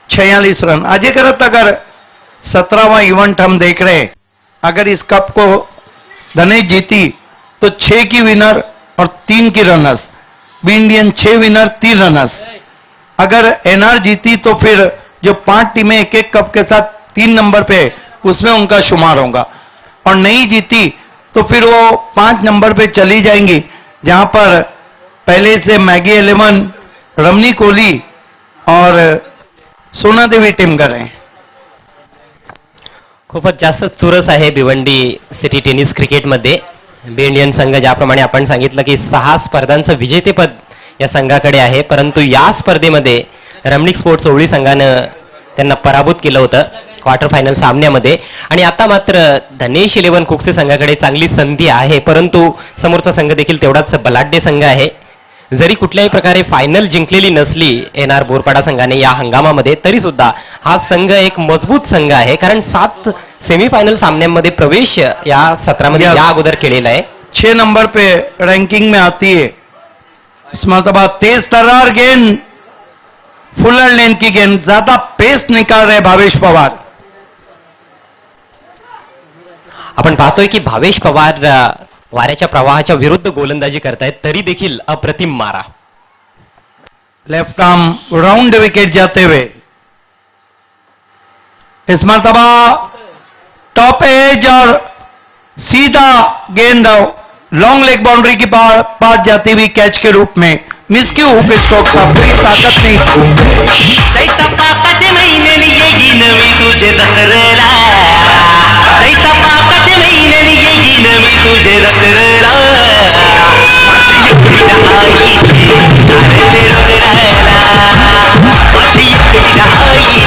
46 रन। अजय करत अगर 17वां इवेंट हम देख रहे हैं, अगर इस कप को धनेश जीती तो 6 की विनर और 3 की runners, B Indian 6 winner 3 runners. अगर एनआर जीती तो फिर जो 5 टीमें एक एक कप के साथ 3 नंबर पे, उसमें उनका शुमार होगा। और नहीं जीती तो फिर वो 5 नंबर पे चली जाएंगी, जहां पर पहले से मैगी 11, रमनी कोहली और सोना देवी टिमगर हैं। खूपच जास्त चुरस आहे भिवंडी सिटी टेनिस क्रिकेटमध्ये. बी इंडियन संघ ज्याप्रमाणे आपण सांगितलं की 6 स्पर्धांचं विजेतेपद या संघाकडे आहे, परंतु या स्पर्धेमध्ये रमणिक स्पोर्ट्स ओवळी संघानं त्यांना पराभूत केलं होतं क्वार्टर फायनल सामन्यामध्ये. आणि आता मात्र धनेश 11 कुकसे संघाकडे चांगली संधी आहे, परंतु समोरचा संघ देखील तेवढाच बलाढ्य संघ आहे. जरी कुठल्याही प्रकारे फायनल जिंकलेली नसली एनआर बोरपाडा संघाने या हंगामामध्ये, तरी सुद्धा हा संघ एक मजबूत संघ आहे, कारण 7 सेमीफायनल सामन्यांमध्ये प्रवेश या सत्रामध्ये Yes. या अगोदर केलेला आहे. 6 नंबर पे रैंकिंग में आती है। इस मरतबा तेज तर्रार गेंद, फुलर लेन की गेंद, ज्यादा पेस निकाल रहे भावेश पवार। आपण पाहतोय की भावेश पवार वाऱ्याच्या प्रवाहाच्या विरुद्ध गोलंदाजी करतायत, तरी देखील अप्रतिम मारा. लेफ्ट आर्म राउंड विकेट जाते हुए इस मरतबा टॉप एज और सीधा गेंद लॉन्ग लेग बाउंड्री की पास जाती हुई कैच के रूप में मिस क्यों हुक स्ट्रोक का कोई ताकत नहीं। दैता पापाचे महिन्याने येईन मी तुझे दसरेला, दैता पापाचे महिन्याने येईन मी तुझे दसरेला, माझी एकटीला आईची अरे रोरायला, माझी एकटीला आईची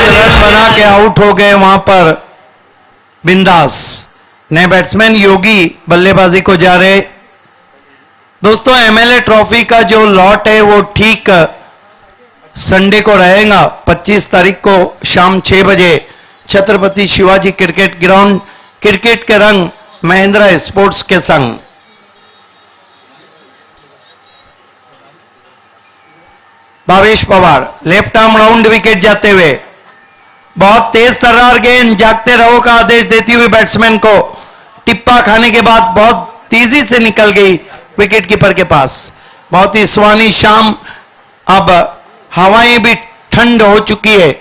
रन बना के आउट हो गए वहां पर बिंदास। नए बैट्समैन योगी बल्लेबाजी को जा रहे। दोस्तों एमएलए ट्रॉफी का जो लॉट है वो ठीक संडे को रहेगा 25 तारीख को शाम 6 बजे Chhatrapati Shivaji cricket ground, cricket के रंग महिंद्रा स्पोर्ट्स के संग। Bhavesh Pawar left arm round wicket जाते हुए, बहुत तेज तर्रार गेंद, जागते रहो का आदेश देती हुई बैट्समैन को टिप्पा खाने के बाद बहुत तेजी से निकल गई विकेट कीपर के पास। बहुत ही सुहानी शाम, अब हवाएं भी ठंड हो चुकी है।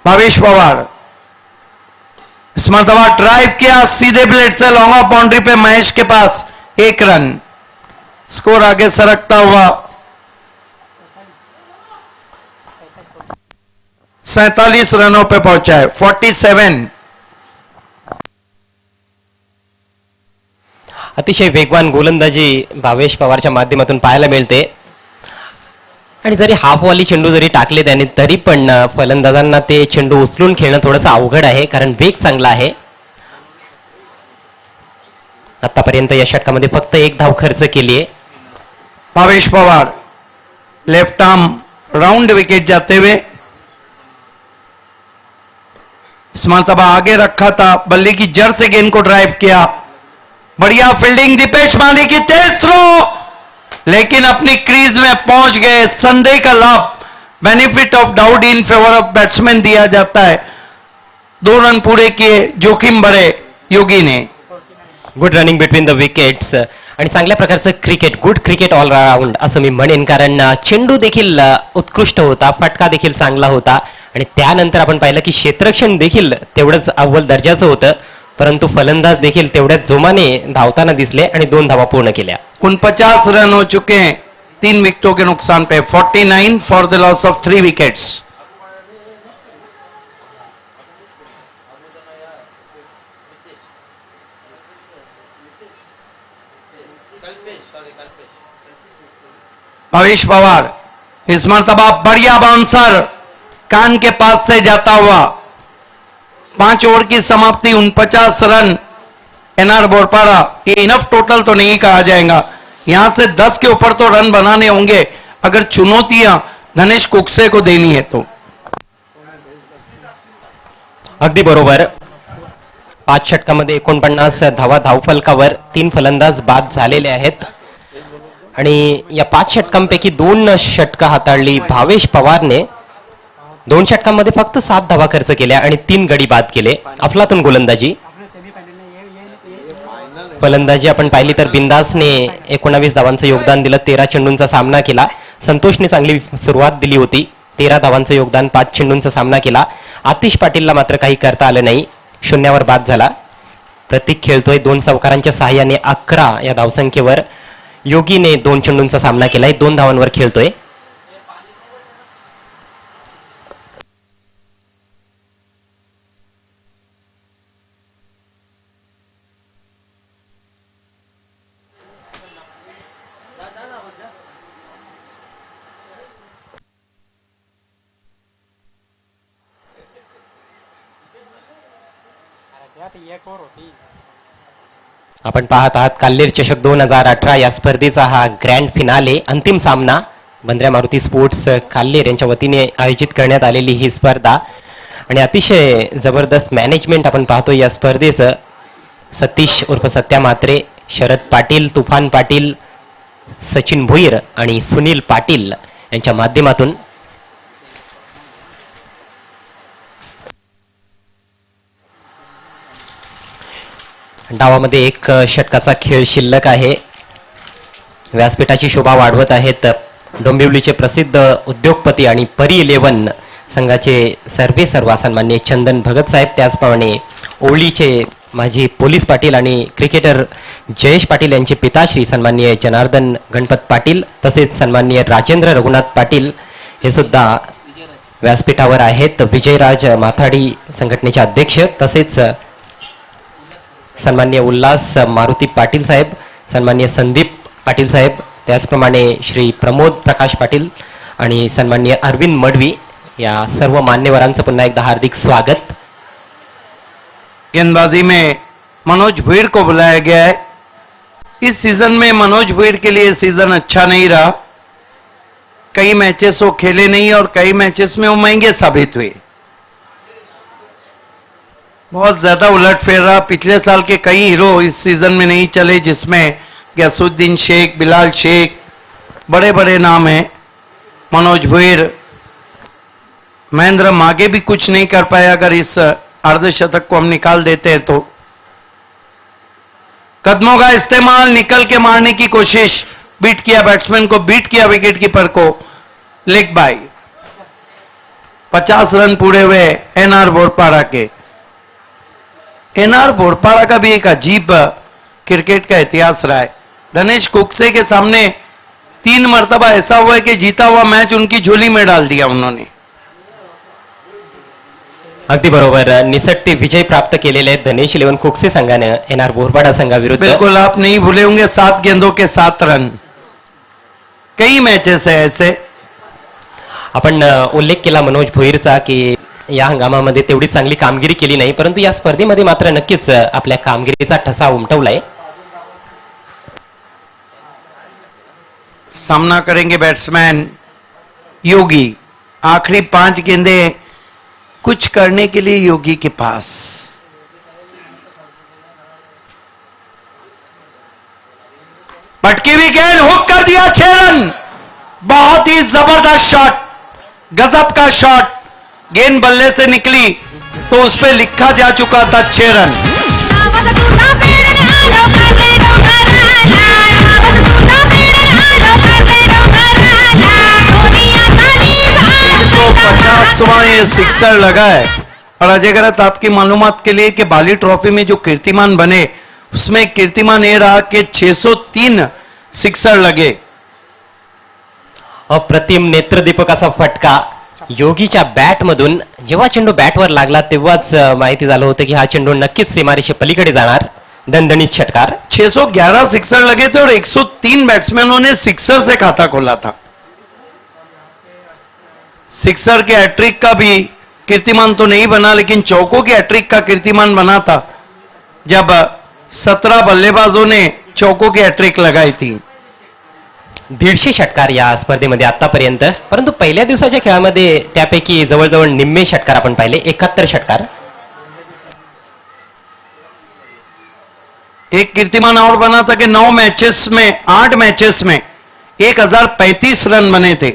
भावेश पवार इस मरतबा ड्राइव किया सीधे ब्लेड से लॉन्ग ऑफ बाउंड्री पे महेश के पास 1 रन। स्कोर आगे सरकता हुआ 47 रनों पे पहुंचा है, 47। अतिशय वेगवान गोलंदाजी भावेश पवारच्या माध्यमातून पाहायला मिळते, आणि जरी हाफवाली चेंडू जरी टाकले त्याने, तरी पण फलंदाजांना ते चेंडू उचलून खेळणं थोडंसं अवघड आहे, कारण वेग चांगला आहे. आतापर्यंत या षटकामध्ये फक्त 1 धाव खर्च केली आहे. Bhavesh Pawar left arm round wicket जाते हुए इस मरतबा आगे रखा था, बल्ले की जड़ से गेंद को ड्राइव किया। बढ़िया फील्डिंग दीपेश माली की, तेज थ्रो, लेकिन अपनी क्रीज में पहुंच गए। संदेह का लाभ benefit of doubt in favour of batsman दिया जाता है। 2 रन पूरे किए जोखिम भरे योगी ने। Good running between the wickets, आणि चांगल्या प्रकारचं cricket, good cricket all round असं मी म्हणेन, कारण चेंडू देखील उत्कृष्ट होता, फटका देखील चांगला होता, आणि त्यानंतर आपण पाहिलं की क्षेत्ररक्षण देखील तेवढंच अव्वल दर्जाचं होतं, परंतु फलंदाज देखील तेवढ्याच जोमाने धावताना दिसले आणि 2 धावा पूर्ण केल्या. 49 रन हो चुके हैं 3 विकेटों के नुकसान पे, 49 for the loss of 3 wickets. Bhavesh Pawar इस मरतबा बढ़िया बाउंसर कान के पास से जाता हुआ, 5 ओवर की समाप्ति 49 रन। एनआर बोरपाड़ा, ये इनफ टोटल तो नहीं कहा जाएगा, यहां से 10 के ऊपर तो रन बनाने होंगे अगर चुनौतियां धनेश कुकसे को देनी है तो। अगदी बरोबर. 5 षटकामध्ये 49 धावा धावफलकावर, 3 फलंदाज बाद झालेले आहेत, आणि या 5 षटकांपैकी 2 षटकं हाताळली भावेश पवारने. 2 षटकांमध्ये फक्त 7 धावा खर्च केल्या आणि 3 गडी बाद केले. अफलातून गोलंदाजी. फलंदाजी आपण पाहिली तर बिंदासने 19 धावांचं योगदान दिलं, 13 चेंडूंचा सामना केला. संतोषने चांगली सुरुवात दिली होती, 13 धावांचं योगदान, 5 चेंडूंचा सामना केला. आतिश पाटीलला मात्र काही करता आलं नाही, 0वर बाद झाला. प्रतीक खेळतोय 2 चौकारांच्या सहाय्याने 11 या धावसंख्येवर. योगीने 2 चेंडूंचा सामना केलाय, 2 धावांवर खेळतोय. आपण पाहत आहात काल्हेर चषक 2018 या स्पर्धेचा हा ग्रँड फिनाले अंतिम सामना बंद्र्या मारुती स्पोर्ट्स काल्हेर यांच्या वतीने आयोजित करण्यात आलेली ही स्पर्धा आणि अतिशय जबरदस्त मॅनेजमेंट आपण पाहतो या स्पर्धेचं. सतीश उर्फ सत्या म्हात्रे, शरद पाटील, तुफान पाटील, सचिन भुईर आणि सुनील पाटील यांच्या माध्यमातून डावामध्ये एक षटकाचा खेळ शिल्लक आहे. व्यासपीठाची शोभा वाढवत आहेत डोंबिवलीचे प्रसिद्ध उद्योगपती आणि परी 11 संघाचे सर्वे सर्वा सन्मान्य चंदन भगत साहेब, त्याचप्रमाणे ओळीचे माजी पोलीस पाटील आणि क्रिकेटर जयेश पाटील यांचे पिताश्री सन्माननीय जनार्दन गणपत पाटील, तसेच सन्माननीय राजेंद्र रघुनाथ पाटील हे सुद्धा व्यासपीठावर आहेत. विजयराज माथाडी संघटनेचे अध्यक्ष, तसेच सन्माननीय उल्हास मारुती पाटील साहेब, सन्माननीय संदीप पाटील साहेब, त्याचप्रमाणे श्री प्रमोद प्रकाश पाटील आणि सन्माननीय अरविंद मडवी या सर्व मान्यवरांचं पुन्हा एकदा हार्दिक स्वागत. गेंदबाजी में मनोज भुईर को बुलाया गया है. इस सीजन में मनोज भुईर के लिए सीजन अच्छा नहीं रहा. कई मैचेस वो खेले नहीं और कई मैचेस में वो महंगे साबित हुए. बहुत ज्यादा उलटफेर रहा. पिछले साल के कई हीरो इस सीजन में नहीं चले, जिसमें गैसुद्दीन शेख, बिलाल शेख, बड़े बड़े नाम हैं. मनोज भुईर, महेंद्र मागे भी कुछ नहीं कर पाया. अगर इस अर्धशतक को हम निकाल देते हैं तो कदमों का इस्तेमाल, निकल के मारने की कोशिश, बीट किया बैट्समैन को, बीट किया विकेट कीपर को, लेग बाय. 50 रन पूरे हुए एनआर बोरपाड़ा के. एनआर बोरपाड़ा का भी एक अजीब क्रिकेट का इतिहास रहा है. धनेश कुकसे के सामने 3 मर्तबा ऐसा हुआ है कि जीता हुआ मैच उनकी झोली में डाल दिया उन्होंने. अगदी बरोबर. निसटते विजय प्राप्त केलेले आहेत धनेश 11 कुकसे संघाने एनआर बोरपाडा संघाविरुद्ध. बिल्कुल आप नहीं भूले होंगे, 7 गेंदों के 7 रन. कई मैचेस है ऐसे. आपण उल्लेख केला मनोज भुईरचा की या हंगामामध्ये तेवढी चांगली कामगिरी केली नाही, परंतु या स्पर्धेमध्ये मात्र नक्कीच आपल्या कामगिरीचा ठसा उमटवलाय. सामना करेंगे बैट्समैन योगी. आखिरी 5 गेंदे कुछ करने के लिए योगी के पास. पटकी हुई गेंद, हुक कर दिया, 6 रन. बहुत ही जबरदस्त शॉट, गजब का शॉट. गेंद बल्ले से निकली तो उस पे लिखा जा चुका था 6 रन. 150वां ये सिक्सर लगा है. और अजय गरत, आपकी मालूमात के लिए कि बाली ट्रॉफी में जो कीर्तिमान बने उसमें कीर्तिमान ये रहा कि 603 सिक्सर लगे. अप्रतिम नेत्रदीपकाचा फटका योगीच्या बॅट मधून जेव्हा चेंडू बॅटवर लागला तेव्हाच माहिती झालं होतं की हा चेंडू नक्कीच सीमारेषे पलीकडे जाणार. दणदणीत षटकार. 611 सिक्सर लगे थे और 103 बैट्समैनों ने सिक्सर से खाता खोला था. सिक्सर के हैट्रिक का भी कीर्तिमान तो नहीं बना, लेकिन चौकों के हैट्रिक का कीर्तिमान बना था जब 17 बल्लेबाजों ने चौकों की हैट्रिक लगाई थी. 150 षटकार या स्पर्धेमध्ये आतापर्यंत, परंतु पहिल्या दिवसाच्या खेळामध्ये त्यापैकी जवळजवळ निम्मे षटकार आपण पाहिले. 71 षटकार. एक कीर्तिमान और बना था कि 8 मैचेस में 1035 रन बने थे.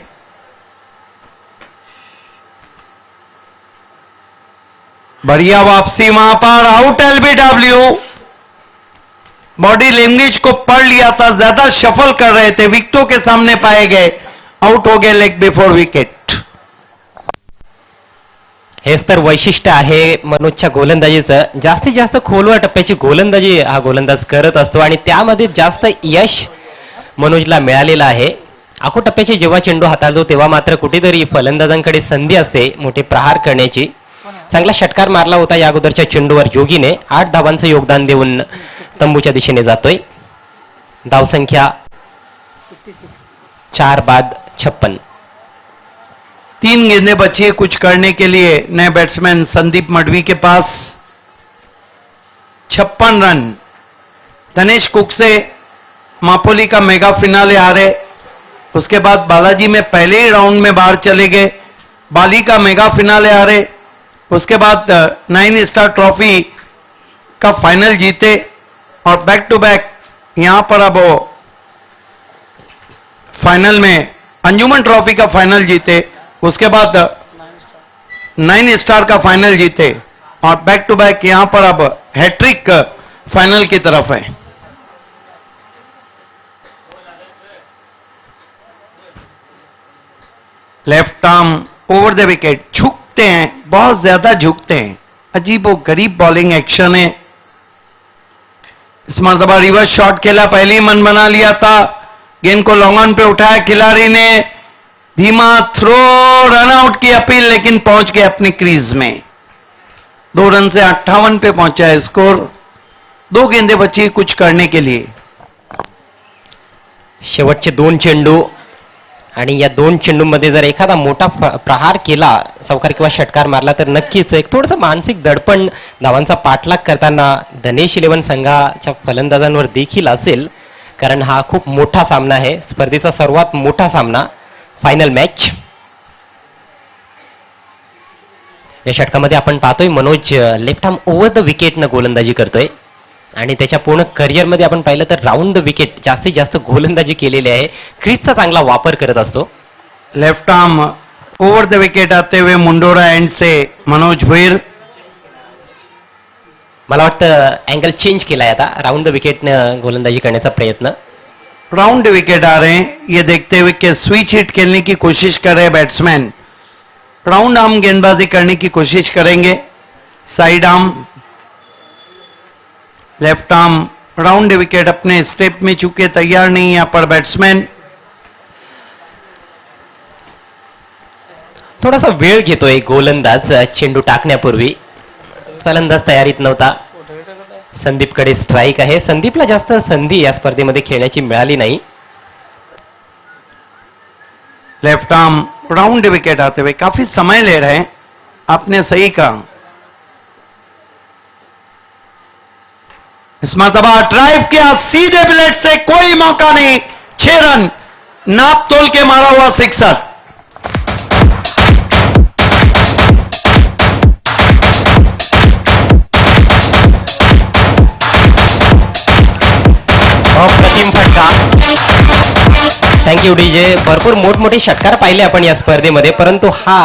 बढ़िया वापसी वहां पर. Out LBW. बॉडी लैंग्वेज को पढ़ लिया था, ज्यादा शफल कर रहे थे, विकेटों के सामने पाए गए, आउट हो गए लेग बिफोर विकेट. हेच तर वैशिष्ट्य आहे मनोजच्या गोलंदाजीचं. जास्तीत जास्त खोलवर टप्प्याची गोलंदाजी हा गोलंदाज करत असतो आणि त्यामध्ये जास्त यश मनोजला मिळालेलं आहे. आखो टप्प्याचे जेव्हा चेंडू हाताळतो तेव्हा मात्र कुठेतरी फलंदाजांकडे संधी असते मोठे प्रहार करण्याची. चांगला षटकार मारला होता या अगोदरच्या चेंडूवर योगीने. 8 धावांचं योगदान देऊन तंबूच्या दिशेने जातोय. धावसंख्या 4 बाद 56. 3 गेंदें बची है कुछ करने के लिए नए बैट्समैन संदीप मडवी के पास. 56 रन. धनेश कुक से मापोली का मेगा फिनाले हारे, उसके बाद बालाजी में पहले ही राउंड में बाहर चले गए, बाली का मेगा फिनाले हारे, उसके बाद 9 स्टार ट्रॉफी का फाइनल जीते और बैक टू बैक यहां पर अब वो फाइनल में अंजुमन ट्रॉफी का फाइनल जीते, उसके बाद 9 स्टार का फाइनल जीते और बैक टू बैक यहां पर अब हैट्रिक फाइनल की तरफ है। Left arm over the wicket, झुकते हैं, बहुत ज्यादा झुकते हैं, अजीब वो गरीब बॉलिंग एक्शन है। इस मरतबा रिवर्स शॉट खेला, पहले ही मन बना लिया था, गेंद को लॉन्ग ऑन पे उठाया खिलाड़ी ने, धीमा थ्रो, रन आउट की अपील, लेकिन पहुंच गए अपनी क्रीज में। 2 रन से 58 पे पहुंचा है स्कोर। 2 गेंदें बची कुछ करने के लिए। शेवटचे 2 चेंडू आणि या 2 चेंडूमध्ये जर एखादा मोठा प्रहार केला, चौकार किंवा षटकार मारला तर नक्कीच एक थोडंसं मानसिक दडपण धावांचा पाठलाग करताना धनेश 11 संघाच्या फलंदाजांवर देखील असेल, कारण हा खूप मोठा सामना आहे, स्पर्धेचा सर्वात मोठा सामना, फायनल मॅच। या षटकामध्ये आपण पाहतोय Manoj left arm over the विकेटनं गोलंदाजी करतोय आणि त्याच्या पूर्ण करिअरमध्ये आपण पाहिलं तर राऊंड द विकेट जास्तीत जास्त गोलंदाजी केलेली आहे, क्रीजचा चांगला वापर करत असतो। Left arm over the wicket आते हुए मुंडोरा एंड से मनोज भुईर, मला वाटतं अँगल चेंज केलाय आता, राऊंड द विकेटनं गोलंदाजी करण्याचा प्रयत्न। राउंड विकेट आ रहे हैं, ये देखते हुए कि स्विच हिट खेलने की कोशिश कर रहे बैट्समैन, राउंड आर्म गेंदबाजी करने की कोशिश करेंगे। Side arm, left arm, round wicket अपने स्टेप में चूके तैयार नहीं यहां पर बैट्समैन। थोडासा वेळ घेतोय गोलंदाज चेंडू टाकण्यापूर्वी, फलंदाज तयारीत नव्हता। संदीपकडे स्ट्राइक आहे, संदीपला जास्त संधी या स्पर्धेमध्ये खेळण्याची मिळाली नाही। लेफ्ट आर्म राउंड विकेट आते हुए काफी समय ले रहे हैं, आपने सही कहा। इस मरतबा ड्राइव किया सीधे ब्लेड से, कोई मौका नहीं, 6 रन, नाप तोल के मारा हुआ सिक्सर। अप्रतिम फटका, थँक्यू डीजे। भरपूर मोठमोठे षटकार पाहिले आपण या स्पर्धेमध्ये, परंतु हा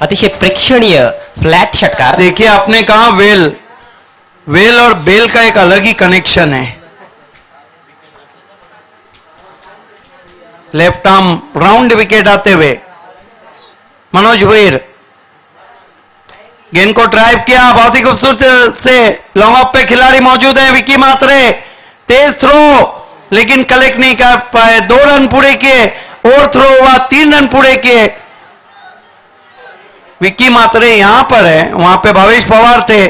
अतिशय प्रेक्षणीय फ्लॅट षटकार। देखिए आपने कहा वेल, वेल और बेल का एक अलग ही कनेक्शन है। लेफ्ट आर्म राउंड विकेट आते हुए मनोज भुईर, गेंद को ड्राइव किया, बहुत ही खूबसूरत से लॉन्ग ऑफ पे खिलाड़ी मौजूद है, विकी मात्रे, तेज थ्रो लेकिन कलेक्ट नहीं कर पाए, 2 रन पूरे किए, और थ्रो हुआ, 3 रन पूरे किए। विक्की मात्रे यहां पर है, वहां पे भावेश पवार थे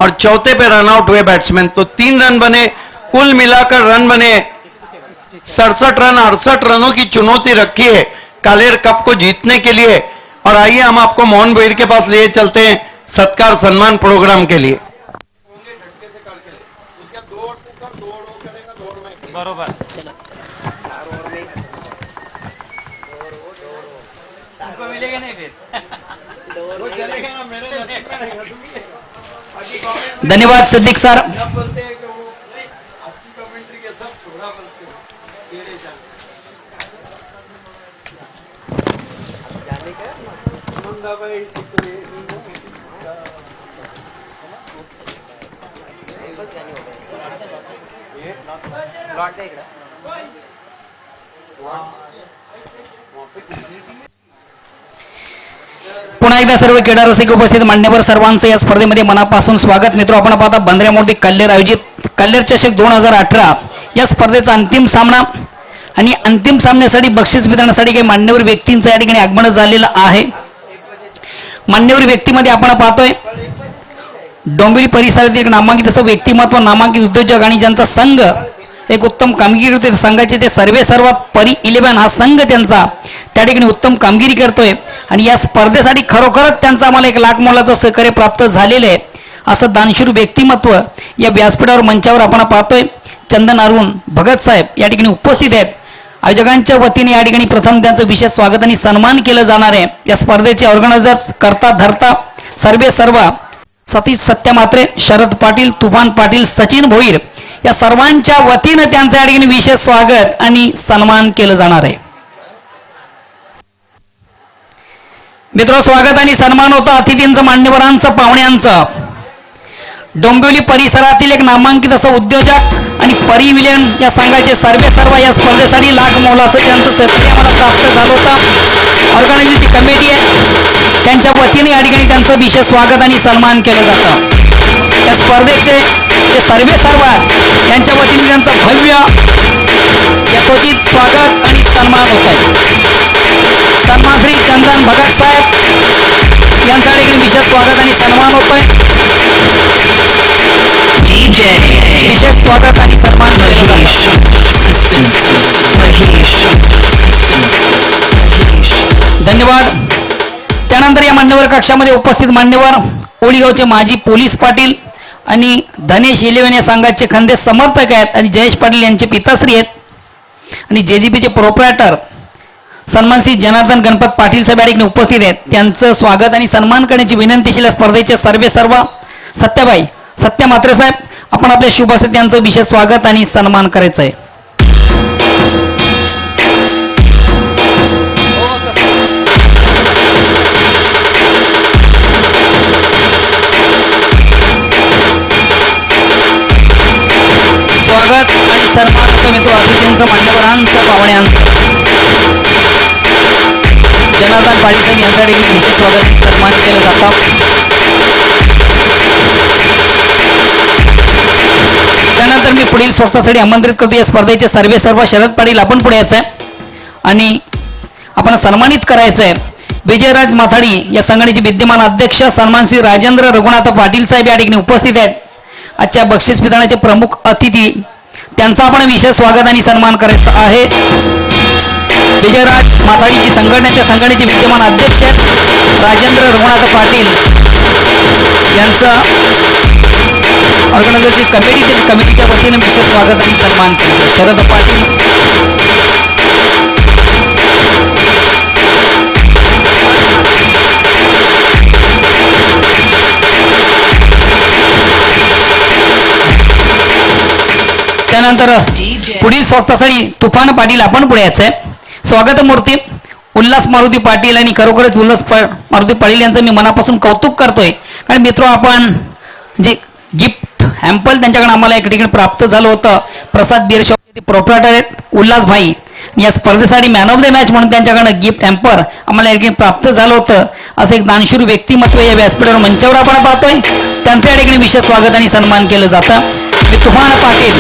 और चौथे पे रन आउट हुए बैट्समैन, तो 3 रन बने, कुल मिलाकर रन बने 67 रन। 68 रनों की चुनौती रखी है कालेर कप को जीतने के लिए। और आइए हम आपको मोहन भुईर के पास लिए चलते हैं सत्कार सम्मान प्रोग्राम के लिए। धन्यवाद सिद्दीक सर। पुन्हा एकदा सर्व क्रीडा रसिक उपस्थित मान्यवर सर्वांचे या स्पर्धेमध्ये मनापासून स्वागत। मित्र आपण पाहता बंदऱ्यामोठी कल्लेर आयोजित कल्लेर चषक 2018 या स्पर्धेचा अंतिम सामना आणि अंतिम सामन्यासाठी बक्षीस वितरणासाठी काही मान्यवर व्यक्तींचं या ठिकाणी आगमन झालेलं आहे। मान्यवर व्यक्तीमध्ये आपण पाहतोय डोंबिवली परिसरातील एक नामांकित असं व्यक्तिमत्व, नामांकित उद्योजक आणि ज्यांचा संघ एक उत्तम कामगिरी होते, संघाचे ते सर्वात परी 11 हा संघ त्यांचा त्या ठिकाणी उत्तम कामगिरी करतोय आणि या स्पर्धेसाठी खरोखरच त्यांचा आम्हाला 1 लाख मोलाचं सहकार्य प्राप्त झालेलं आहे। असं दानशूर व्यक्तिमत्व या व्यासपीठावर मंचावर आपण पाहतोय। चंदन अरुण भगत साहेब या ठिकाणी उपस्थित आहेत. आयोजकांच्या वतीने या ठिकाणी प्रथम त्यांचं विशेष स्वागत आणि सन्मान केलं जाणार आहे. या स्पर्धेचे ऑर्गनायझर्स करता धरता सर्व सतीश सत्यमात्रे, शरद पाटील, तुफान पाटील, सचिन भोईर या सर्वांच्या वतीनं त्यांचं या ठिकाणी विशेष स्वागत आणि सन्मान केलं जाणार आहे. मित्र, स्वागत आणि सन्मान होतं अतिथींचं, मान्यवरांचं, पाहुण्यांचं. डोंबिवली परिसरातील एक नामांकित असं उद्योजक आणि परिविलन या संघाचे सर्व या स्पर्धेसाठी लाख मोलाचं त्यांचं सहकार्य आम्हाला प्राप्त झालं होतं. ऑर्गनायझेशनची कमिटी आहे, त्यांच्या वतीने या ठिकाणी त्यांचं विशेष स्वागत आणि सन्मान केलं जातं. या स्पर्धेचे जे सर्व यांच्या वतीने त्यांचं भव्य यथोचित स्वागत आणि सन्मान होत आहे. सन्मान श्री चंदन भगत साहेब यांचा ठिकाणी विशेष स्वागत आणि सन्मान होतोय. विशेष स्वागत आणि सन्मान केलं धन्यवाद. त्यानंतर या मान्यवर कक्षामध्ये उपस्थित मान्यवर ओळीगावचे माजी पोलीस पाटील आणि धनेश इलेव्हन या संघाचे खंदे समर्थक आहेत आणि जयेश पाटील यांचे पिताश्री आहेत आणि जेजीबीचे प्रोप्रायटर सन्मानश्री जनार्दन गणपत पाटील साहेब या ठिकाणी उपस्थित आहेत. त्यांचं स्वागत आणि सन्मान करण्याची विनंतीशील स्पर्धेचे सर्व सत्यबाई सत्यमात्रे साहेब, आपण आपल्या शुभ असते त्यांचं विशेष स्वागत आणि सन्मान करायचं आहे. स्वागत आणि सन्मान होतो मित्र अतिथींचं, मान्यवरांचं, पाहुण्यांचं. जनार्दन पाटील साहेब यांचा देखील विशेष स्वागत आणि सन्मान केलं जातं. त्यानंतर मी पुढील स्वतःसाठी आमंत्रित करतो या स्पर्धेचे सर्व शरद पाटील आपण पुढे यायचं आहे आणि आपण सन्मानित करायचं आहे. विजयराज माथाडी या संघटनेचे विद्यमान अध्यक्ष सन्मान श्री राजेंद्र रघुनाथ पाटील साहेब या ठिकाणी उपस्थित आहेत. आजच्या बक्षीस वितरणाचे प्रमुख अतिथी, त्यांचा आपण विशेष स्वागत आणि सन्मान करायचा आहे. विजयराज माथाडीची संघटनेचे विद्यमान अध्यक्ष आहेत राजेंद्र रघुनाथ पाटील यांचं ऑर्गनायझरची कमिटीच्या वतीने विशेष स्वागत आणि सन्मान केलं. शरद पाटील, त्यानंतर पुढील स्वागतासाठी तुफान पाटील आपण पुढे यायचंय. स्वागत मूर्ती उल्हास मारुती पाटील आणि खरोखरच उल्हास मारुती पाटील यांचं मी मनापासून कौतुक करतोय. कारण मित्र, आपण जे गिफ्ट हॅम्पल त्यांच्याकडे आम्हाला एक ठिकाणी प्राप्त झालं होतं. प्रसाद बिअर शॉप ते प्रोप्रायटर आहेत उल्हास भाई. या स्पर्धेसाठी मॅन ऑफ द मॅच म्हणून त्यांच्याकडनं गिफ्ट हॅम्पर आम्हाला या ठिकाणी प्राप्त झालं होतं. असं एक दानशूर व्यक्तिमत्व या व्यासपीठावर मंचावर आपण पाहतोय. त्यांचं या ठिकाणी विशेष स्वागत आणि सन्मान केलं जातं. तुफान पाटील,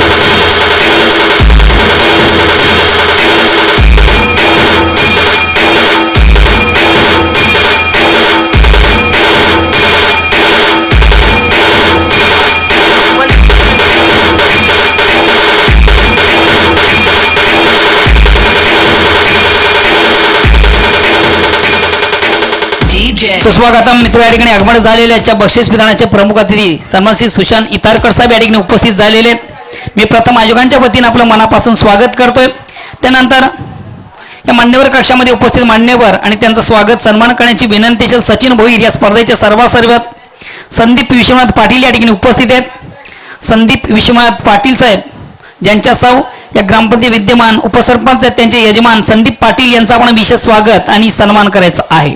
सुस्वागतम मित्र. या ठिकाणी आगमन झालेले याच्या बक्षीस वितरणाचे प्रमुख अतिथी सन्मान श्री सुशांत इतारकर साहेब या ठिकाणी उपस्थित झालेले. मी प्रथम आयोजकांच्या वतीने आपलं मनापासून स्वागत करतोय. त्यानंतर या मान्यवर कक्षामध्ये उपस्थित मान्यवर आणि त्यांचं स्वागत सन्मान करण्याची विनंतीशील सचिन भोईर या स्पर्धेचे सर्वात संदीप विश्वनाथ पाटील या ठिकाणी उपस्थित आहेत. संदीप विश्वनाथ पाटील साहेब ज्यांच्या सौ या ग्रामपंचायत विद्यमान उपसरपंच आहेत, त्यांचे यजमान संदीप पाटील यांचं आपण विशेष स्वागत आणि सन्मान करायचं आहे.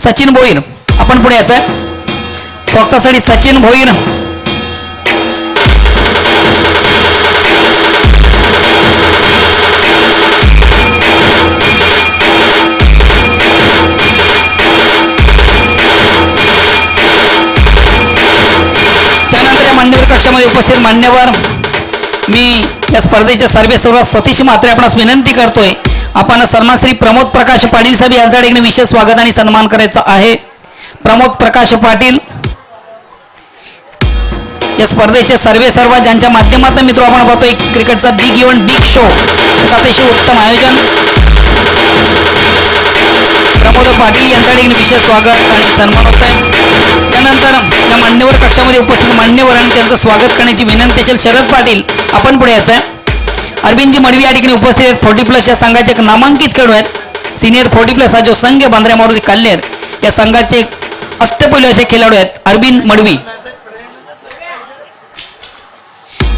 सचिन भोईर आपण पुढे यायचं आहे. स्वतःसाठी सचिन भोईर, त्यानंतर या मान्यवर कक्षामध्ये उपस्थित मान्यवर, मी या स्पर्धेचे सर्व सतीश मात्रे आपणास विनंती करतोय, आपण सन्मान श्री प्रमोद प्रकाश पाटील साहेब यांचा ठिकाणी विशेष स्वागत आणि सन्मान करायचा आहे. प्रमोद प्रकाश पाटील या स्पर्धेचे सर्व ज्यांच्या माध्यमातून मित्र आपण पाहतोय क्रिकेटचा बिग इव्हेंट, बिग शो, अतिशय उत्तम आयोजन. प्रमोद पाटील यांचा ठिकाणी विशेष स्वागत आणि सन्मान होत आहे. त्यानंतर या मान्यवर कक्षामध्ये उपस्थित मान्यवर आणि त्यांचं स्वागत करण्याची विनंती असेल. शरद पाटील आपण पुढे यायचं आहे. अरविंदजी मडवी या ठिकाणी उपस्थित आहेत. 40+ या संघाचे एक नामांकित खेळाडू आहेत. सिनियर 40+ हा जो संघ आहे बांद्रा मारुती कल्याण या संघाचे अष्टपैलू असे खेळाडू आहेत. अरविंद मडवी,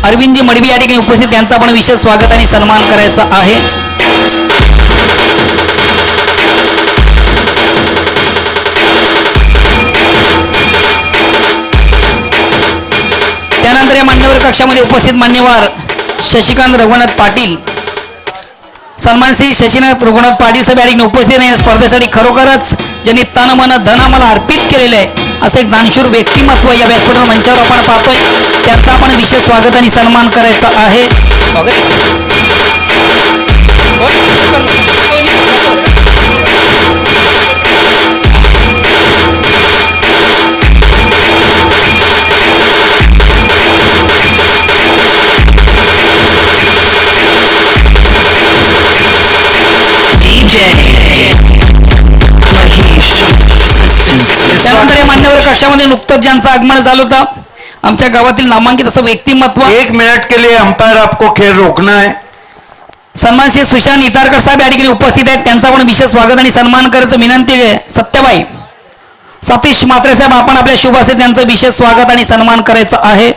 अरविंदजी मडवी या ठिकाणी उपस्थित, त्यांचा आपण विशेष स्वागत आणि सन्मान करायचा आहे. त्यानंतर या मान्यवर कक्षामध्ये उपस्थित मान्यवर शशिकांत रघुनाथ पाटील, सन्मान श्री शशिकांत रघुनाथ पाटील साहेब या ठिकाणी उपस्थित आहे. स्पर्धेसाठी खरोखरच ज्यांनी तन मन धन आम्हाला अर्पित केलेलं आहे असे एक दानशूर व्यक्तिमत्व या व्यासपीठावर मंचावर आपण पाहतोय. त्यांचा आपण विशेष स्वागत आणि सन्मान करायचा आहे. त्यानंतर या मान्यवर कक्षामध्ये नुकतंच ज्यांचं आगमन झालं होतं आमच्या गावातील नामांकित असं व्यक्तिमत्व, 1 मिनट के लिए अंपायर आपको खेल रोकना है. सन्मान श्री सुशांत इतारकर साहेब या ठिकाणी उपस्थित आहेत. त्यांचा आपण विशेष स्वागत आणि सन्मान करायचं विनंती आहे. सत्यबाई सतीश म्हात्रे साहेब आपण आपल्या शुभ असे त्यांचं विशेष स्वागत आणि सन्मान करायचं आहे.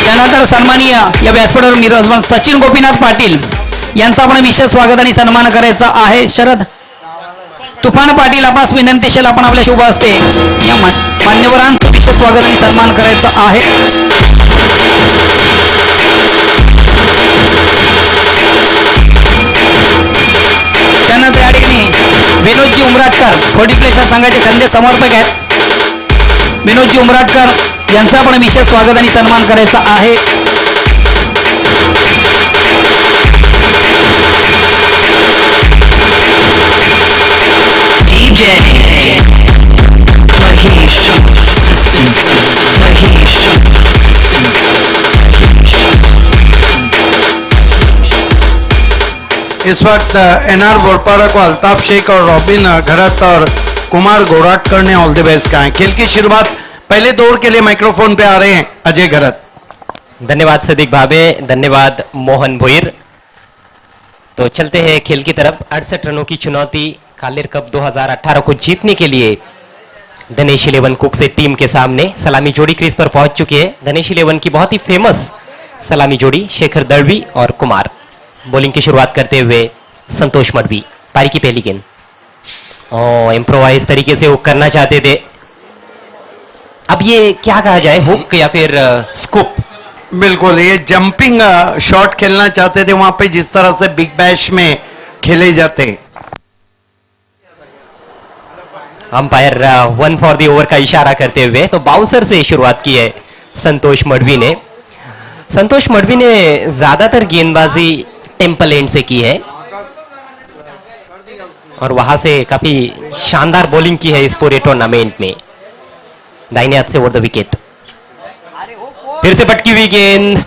त्यानंतर सन्माननीय या व्यासपीठावर विराजमान सचिन गोपीनाथ पाटील यांचा आपण विशेष स्वागत आणि सन्मान करायचा आहे. शरद तुफान पाटील आपणास विनंती असेल आपण आपल्या शुभ हस्ते या मान्यवरांचं विशेष स्वागत आणि सन्मान करायचा आहे. त्यानंतर या ठिकाणी विनोदजी उमराटकर 40+ या संघाचे खंदे समर्थक आहेत. विनोदजी उमराटकर यांचा आपण विशेष स्वागत आणि सन्मान करायचा आहे. इस वक्त एनआर बोरपाड़ा को अल्ताफ शेख और रॉबिन घरत और कुमार गोराटकर ने ऑल द बेस्ट कहा है. खेल की शुरुआत पहले दौर के लिए माइक्रोफोन पे आ रहे हैं अजय घरत. धन्यवाद सदीक भावे, धन्यवाद मोहन भोईर. तो चलते हैं खेल की तरफ. 68 रनों की चुनौती कालेर कप 2018 को जीतने के लिए धनेश 11 कुक से टीम के सामने सलामी जोड़ी क्रीज पर पहुंच चुकी है. धनेश 11 की बहुत ही फेमस सलामी जोड़ी शेखर दलवी और कुमार. बॉलिंग की शुरुआत करते हुए संतोष मडवी. पारी की पहली गेंद इम्प्रोवाइज तरीके से हुक करना चाहते थे. अब ये क्या कहा जाए, हुक या फिर स्कूप? बिल्कुल, ये जंपिंग शॉट खेलना चाहते थे वहां पे जिस तरह से बिग बैश में खेले जाते. अंपायर 1 फॉर द ओवर का इशारा करते हुए तो बाउंसर से शुरुआत की है संतोष मडवी ने. संतोष मडवी ने ज्यादातर गेंदबाजी टेम्पल एंड से की है और वहां से काफी शानदार बॉलिंग की है इस पूरे टूर्नामेंट में. दाहिने हाथ से ओवर द विकेट. फिर से पटकी हुई गेंद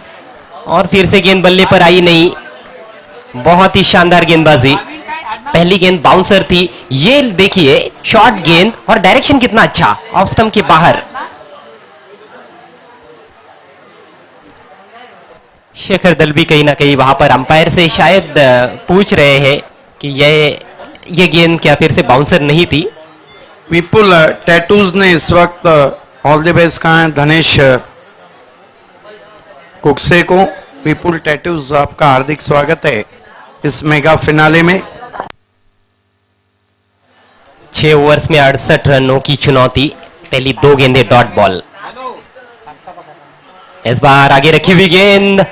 और फिर से गेंद बल्ले पर आई नहीं. बहुत ही शानदार गेंदबाजी. पहली गेंद बाउंसर थी, ये देखिए शॉर्ट गेंद और डायरेक्शन कितना अच्छा, ऑफ स्टंप के बाहर. शेखर दलवी कहीं ना कहीं वहां पर अंपायर से शायद पूछ रहे हैं कि ये गेंद क्या फिर से बाउंसर नहीं थी. विपुल टैटूज ने इस वक्त ऑल द बेस्ट कहा है धनेश कुकसे को. विपुल टैटूज आपका हार्दिक स्वागत है इस मेगा फिनाले में. 6 ओवर्स में 68 रनों की चुनौती. पहली 2 गेंदें डॉट बॉल. इस बार आगे रखी हुई गेंद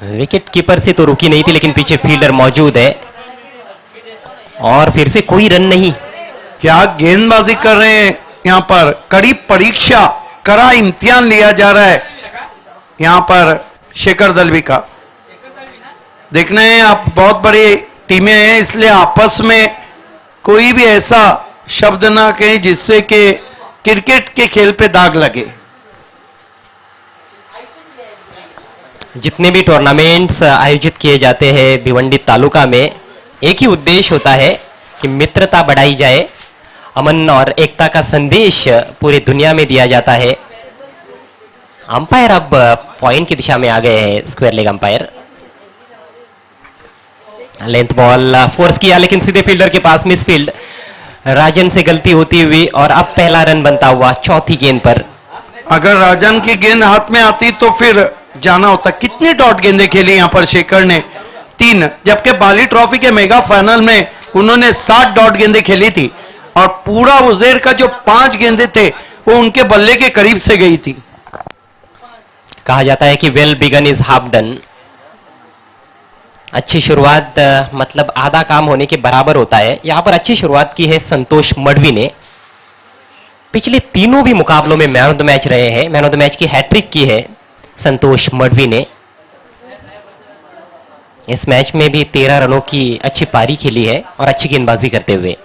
विकेट कीपर से तो रुकी नहीं थी लेकिन पीछे फील्डर मौजूद है और फिर से कोई रन नहीं. क्या गेंदबाजी कर रहे हैं यहाँ पर. कड़ी परीक्षा, कड़ा इम्तिहान लिया जा रहा है यहाँ पर शेखर दलवी का. देखना है आप बहुत बड़ी टीमें हैं, इसलिए आपस में कोई भी ऐसा शब्द ना कहे जिससे कि क्रिकेट के खेल पे दाग लगे। जितने भी टूर्नामेंट्स आयोजित किए जाते हैं भिवंडी तालुका में, एक ही उद्देश्य होता है कि मित्रता बढ़ाई जाए, अमन और एकता का संदेश पूरी दुनिया में दिया जाता है। अंपायर अब पॉइंट की दिशा में आ गए हैं, square leg umpire. Length ball force किया लेकिन सीधे फील्डर के पास मिस फील्ड, राजन से गलती होती हुई और अब पहला रन बनता हुआ चौथी गेंद पर। अगर राजन की गेंद हाथ में आती तो फिर जाना होता। कितनी डॉट गेंदें खेली यहाँ पर शेखर ने? 3, जबकि बाली ट्रॉफी के मेगा फाइनल में उन्होंने 7 डॉट गेंदें खेली थी और पूरा उजेर का जो 5 गेंदें थे वो उनके बल्ले के करीब से गई थी। कहा जाता है कि well begun is half done. अच्छी शुरुआत मतलब आधा काम होने के बराबर होता है। यहां पर अच्छी शुरुआत की है संतोष मडवी ने। पिछले तीनों भी मुकाबलों में मैन ऑफ द मैच रहे हैं। मैन ऑफ द मैच की हैट्रिक की है संतोष मडवी ने। इस मैच में भी 13 रनों की अच्छी पारी खेली है और अच्छी गेंदबाजी करते हुए।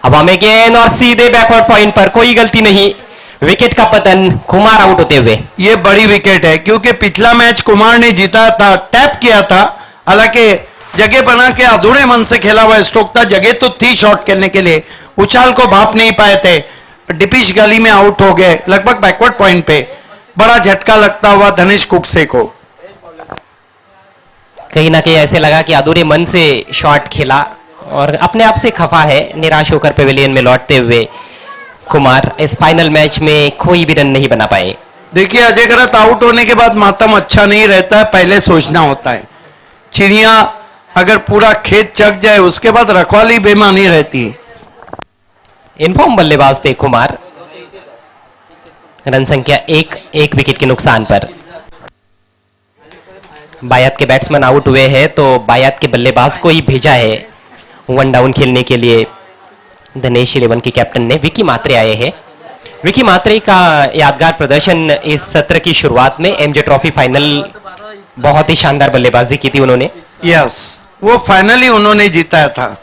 अब हमें गेंद और सीधे बैकवर्ड पॉइंट पर, कोई गलती नहीं, विकेट का पतन, कुमार आउट होते हुए। ये बड़ी विकेट है क्योंकि पिछला मैच कुमार ने जीता था, टैप किया था, हालांकि जगह बना के अधूरे मन से खेला हुआ स्ट्रोक था। जगह तो थी शॉट खेलने के लिए, उछाल को भाप नहीं पाए थे, डिपिश गली में आउट हो गए लगभग बैकवर्ड पॉइंट पे। बड़ा झटका लगता हुआ धनेश कुकसे को। कहीं ना कहीं ऐसे लगा कि अधूरे मन से शॉट खेला और अपने आप से खफा है। निराश होकर पेविलियन में लौटते हुए कुमार इस फाइनल मैच में कोई भी रन नहीं बना पाए। देखिए अजय गरत आउट होने के बाद मातम अच्छा नहीं रहता है, पहले सोचना होता है। चिड़िया अगर पूरा खेत चक जाए उसके बाद रखवाली बेमानी रहती है। इनफॉर्म बल्लेबाज थे कुमार। रन संख्या 1 विकेट के नुकसान पर। बायात के बैट्समैन आउट हुए हैं तो बायात के बल्लेबाज को ही भेजा है 1 डाउन खेलने के लिए। धनेश 11 के कैप्टन ने विकी मात्रे आए हैं। विकी मात्रे का यादगार प्रदर्शन इस सत्र की शुरुआत में एमजे ट्रॉफी फाइनल, बहुत ही शानदार बल्लेबाजी की थी उन्होंने। यस, वो फाइनली उन्होंने जीता था।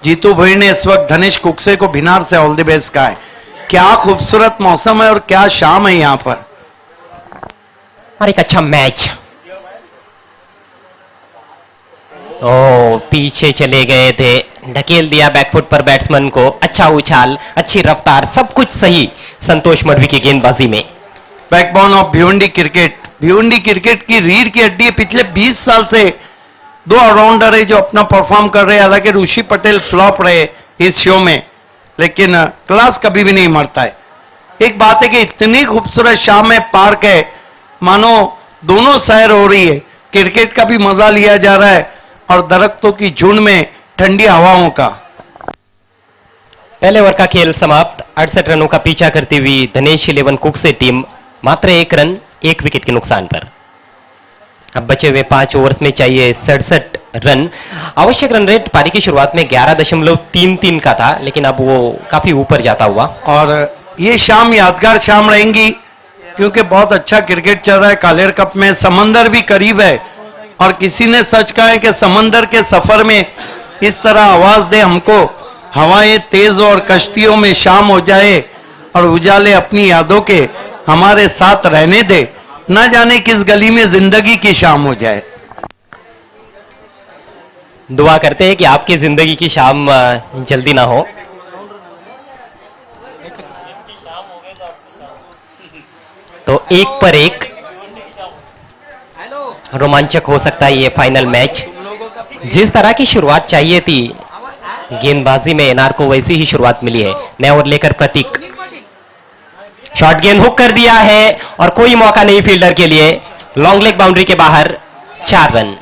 जीतू भाई ने इस वक्त धनेश कुकसे को भिनार से ऑल द बेस्ट कहा है। क्या खूबसूरत मौसम है और क्या शाम है यहाँ पर, और एक अच्छा मैच। ओ पीछे चले गए थे, ढकेल दिया बैकफुट पर बैट्समैन को। अच्छा उछाल, अच्छी रफ्तार, सब कुछ सही संतोष मडवी की गेंदबाजी में। Backbone of Bhiwandi cricket. Bhiwandi cricket की रीढ़ की हड्डी है। पिछले 20 साल से 2 ऑलराउंडर है जो अपना परफॉर्म कर रहे हैं। हालांकि ऋषि पटेल फ्लॉप रहे इस शो में, लेकिन क्लास कभी भी नहीं मरता है। एक बात है कि इतनी खूबसूरत शाम में पार्क है, मानो दोनों सैर हो रही है। क्रिकेट का भी मजा लिया जा रहा है और दरख्तों की झुंड में ठंडी हवाओं का। पहले ओवर का खेल समाप्त। 68 रनों का पीछा करती हुई धनेश 11 कुक से टीम मात्र 1 रन 1 विकेट के नुकसान पर। अब बचे हुए 5 ओवर्स में चाहिए 67 रन। आवश्यक रन रेट पारी की शुरुआत में 11.33 का था, लेकिन अब वो काफी ऊपर जाता हुआ। और ये शाम यादगार शाम रहेंगी क्योंकि बहुत अच्छा क्रिकेट चल रहा है। कालेर कप में समंदर भी करीब है और किसी ने सच कहा है कि समंदर के सफर में इस तरह आवाज दे हमको, हवाएं तेज और कश्तियों में शाम हो जाए और उजाले अपनी यादों के हमारे साथ रहने दे, न जाने किस गली में जिंदगी की शाम हो जाए। दुआ करते हैं कि आपकी जिंदगी की शाम जल्दी ना हो। तो 1 पर 1 रोमांचक हो सकता है ये फाइनल मैच। जिस तरह की शुरुआत चाहिए थी गेंदबाजी में एनआर को, वैसी ही शुरुआत मिली है। नया ओवर लेकर प्रतीक, शॉर्ट गेंद हुक कर दिया है और कोई मौका नहीं फील्डर के लिए। लॉन्ग लेग बाउंड्री के बाहर, 4 रन।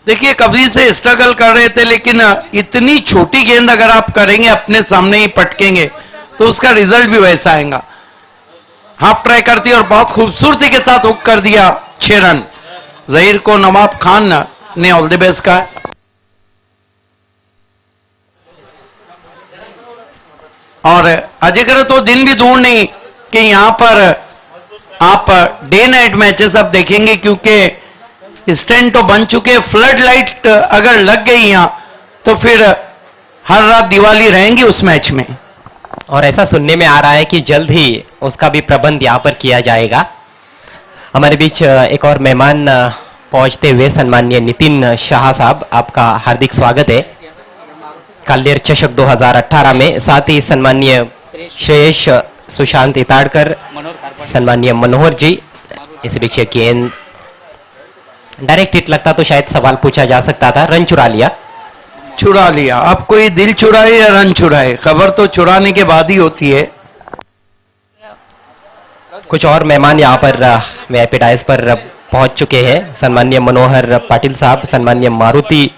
देखिए कभी से स्ट्रगल कर रहे थे, लेकिन इतनी छोटी गेंद अगर आप करेंगे अपने सामने ही पटकेंगे तो उसका रिजल्ट भी वैसा आएगा। हाफ ट्राई करती और बहुत खूबसूरती के साथ हुक कर दिया, 6 रन। जहीर को नवाब खान ने ऑल द बेस्ट कहा। और अजय करे तो दिन भी दूर नहीं कि यहाँ पर आप डे नाइट मैचेस अब देखेंगे, क्योंकि स्टैंड तो बन चुके, फ्लड लाइट अगर लग गई यहाँ तो फिर हर रात दिवाली रहेंगी उस मैच में। और ऐसा सुनने में आ रहा है कि जल्द ही उसका भी प्रबंध यहाँ पर किया जाएगा। हमारे बीच एक और मेहमान पहुंचते हुए सन्माननीय नितिन शाह साहब, आपका हार्दिक स्वागत है कालेर चषक 2018 में। साथ ही सन्माननीय श्रेयस सुशांत इताड़कर, सन्माननीय मनोहर जी, इस बीच गेंद डायरेक्ट हिट लगता तो शायद सवाल पूछा जा सकता था, रन चुरा लिया। अब कोई दिल चुराए या रन चुराए, खबर तो चुराने के बाद ही होती है। कुछ और मेहमान यहाँ पर वीआईपी डायस पर पहुंच चुके हैं। सन्माननीय मनोहर पाटिल साहब, सन्माननीय मारुति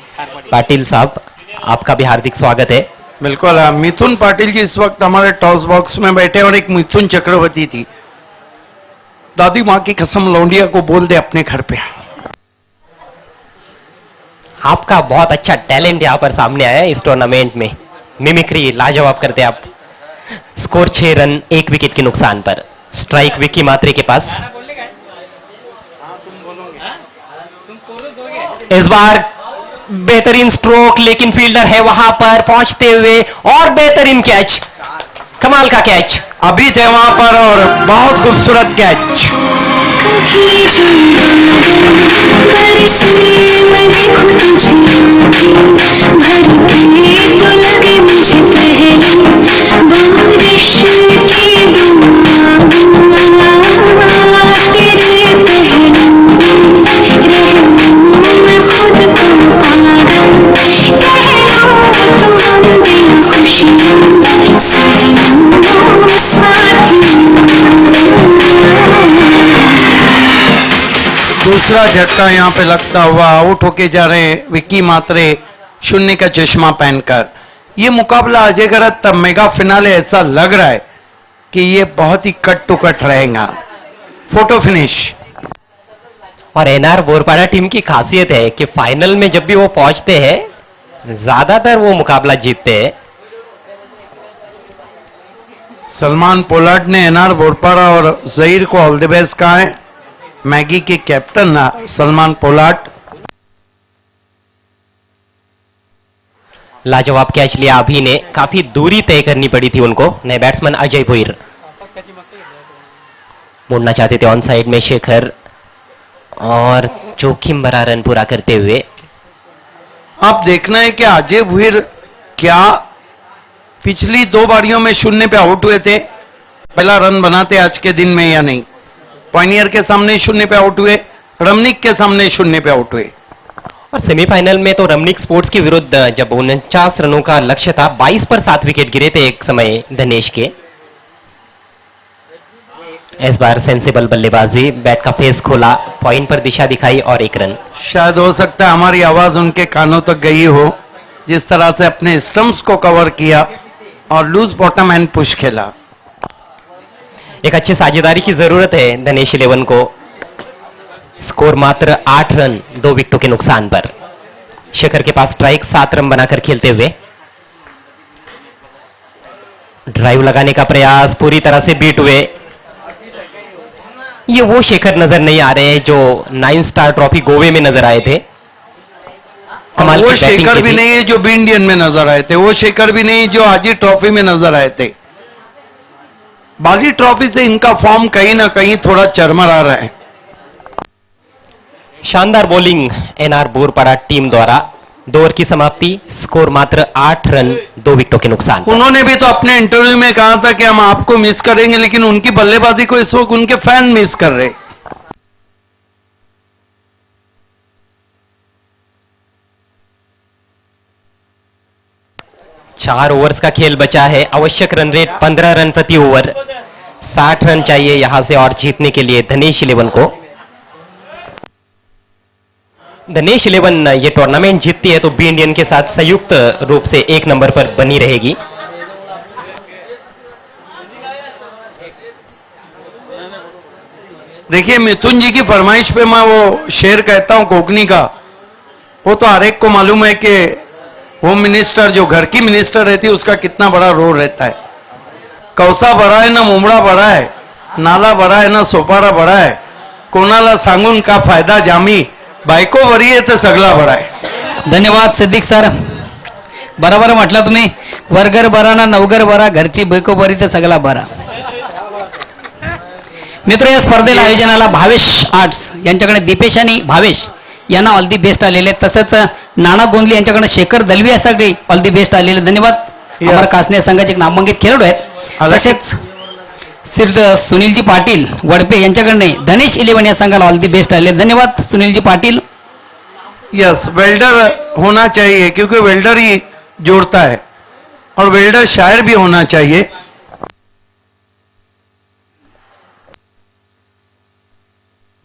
पाटिल साहब, आपका भी हार्दिक स्वागत है। बिल्कुल। मिथुन पाटिल जी इस वक्त हमारे टॉस बॉक्स में बैठे और एक मिथुन चक्रवर्ती थी। दादी माँ की कसम लौंडिया को बोल दे अपने घर पे। आपका बहुत अच्छा टैलेंट यहाँ पर सामने आया है इस टूर्नामेंट में, मिमिक्री लाजवाब करते आप। स्कोर 6 रन 1 विकेट के नुकसान पर। स्ट्राइक विकी मात्रे के पास। इस बार बेहतरीन स्ट्रोक, लेकिन फील्डर है वहां पर पहुंचते हुए, और बेहतरीन कैच, कमाल का कैच अभी थे वहां पर और बहुत खूबसूरत कैच। दूसरा झटका यहाँ पे लगता हुआ आउट होके जा रहे हैं विक्की मात्रे, शून्य का चश्मा पहनकर। ये मुकाबला अजय गरत मेगा फिनाले ऐसा लग रहा है कि ये बहुत ही कट टू कट रहेगा। Photo finish. और एनआर बोरपाड़ा टीम की खासियत है कि फाइनल में जब भी वो पहुंचते हैं ज्यादातर वो मुकाबला जीतते हैं। सलमान पोलार्ड ने एनआर बोरपाड़ा और जहीर को ऑल द बेस्ट कहा है। मैगी के कैप्टन सलमान पोलार्ड। लाजवाब कैच लिया अभी ने, काफी दूरी तय करनी पड़ी थी उनको। नए बैट्समैन अजय भुईर मुड़ना चाहते थे ऑन साइड में शेखर, और जोखिम भरा रन पूरा करते हुए। आप देखना है कि अजय भुईर क्या पिछली 2 बारियों में शून्य पे आउट हुए थे, पहला रन बनाते आज के दिन में या नहीं। पॉइनियर के सामने शून्य पे आउट हुए, रमनिक के सामने शून्य पे आउट हुए। और सेमीफाइनल में तो रमनिक स्पोर्ट्स के विरुद्ध जब 49 रनों का लक्ष्य था, 22 पर 7 विकेट गिरे थे एक समय धनेश के। इस बार सेंसिबल बल्लेबाजी, बैट का फेस खोला, पॉइंट पर दिशा दिखाई और 1 रन। शायद हो सकता है हमारी आवाज उनके कानों तक गई हो, जिस तरह से अपने स्टंप्स को कवर किया और लूज बॉटम एंड पुश खेला। एक अच्छी साझेदारी की जरूरत है धनेश 11 को। स्कोर मात्र 8 रन 2 विकेटों के नुकसान पर। शेखर के पास स्ट्राइक, 7 रन बनाकर खेलते हुए। ड्राइव लगाने का प्रयास पूरी तरह से बीट हुए। ये वो शेखर नजर नहीं आ रहे हैं जो 9 स्टार ट्रॉफी गोवे में नजर आए थे। कमाल वो की बैटिंग शेखर की भी थी। नहीं है जो बी इंडियन में नजर आए थे, वो शेखर भी नहीं जो आजी ट्रॉफी में नजर आए थे। बाली ट्रॉफी से इनका फॉर्म कहीं ना कहीं थोड़ा चरमरा रहा है। शानदार बॉलिंग एनआर बोरपाड़ा टीम द्वारा। 2 ओवर की समाप्ति, स्कोर मात्र 8 रन 2 विकेटों के नुकसान पर। उन्होंने भी तो अपने इंटरव्यू में कहा था कि हम आपको मिस करेंगे, लेकिन उनकी बल्लेबाजी को इस वक्त उनके फैन मिस कर रहे। 4 ओवर्स का खेल बचा है। आवश्यक रन रेट 15 रन प्रति ओवर। 60 रन चाहिए यहां से और जीतने के लिए धनेश 11 को। धनेश 11 ये टूर्नामेंट जीतती है तो बी इंडियन के साथ संयुक्त रूप से 1 नंबर पर बनी रहेगी। देखिए मिथुन जी की फरमाइश पे मैं वो शेर कहता हूं कोकनी का, वो तो हर एक को मालूम है कि होम मिनिस्टर जो घर की मिनिस्टर रहती है उसका कितना बड़ा रोल रहता है। कौसा बड़ा है ना मुमड़ा बड़ा है, नाला बड़ा है ना सोपारा बड़ा है, कोणाला सांगून का फायदा जामी, बायको बरी आहे तर सगळा बरा आहे. धन्यवाद सिद्दीक सर. बरोबर म्हटलं तुम्ही. वरगर बरा ना नवगर बरा, घरची बायको बरी तर सगळा बरा. मित्र, या स्पर्धेला आयोजनाला भावेश आर्ट्स यांच्याकडे दीपेश आणि भावेश यांना ऑल दी बेस्ट आलेले. तसंच नाना गोंदली यांच्याकडे शेखर दलवी यासाठी ऑल दी बेस्ट आलेले. धन्यवाद. अमर कासने संघाचे एक नामांकित खेळाडू आहेत. तसेच सुनीलजी पाटील वडपे यांच्याकडे धनेश 11 या संघाला ऑल दी बेस्ट आले. धन्यवाद सुनीलजी पाटील. यस, वेल्डर होना चाहिए क्योंकि वेल्डर ही जोड़ता है और वेल्डर शायर भी होना चाहिए.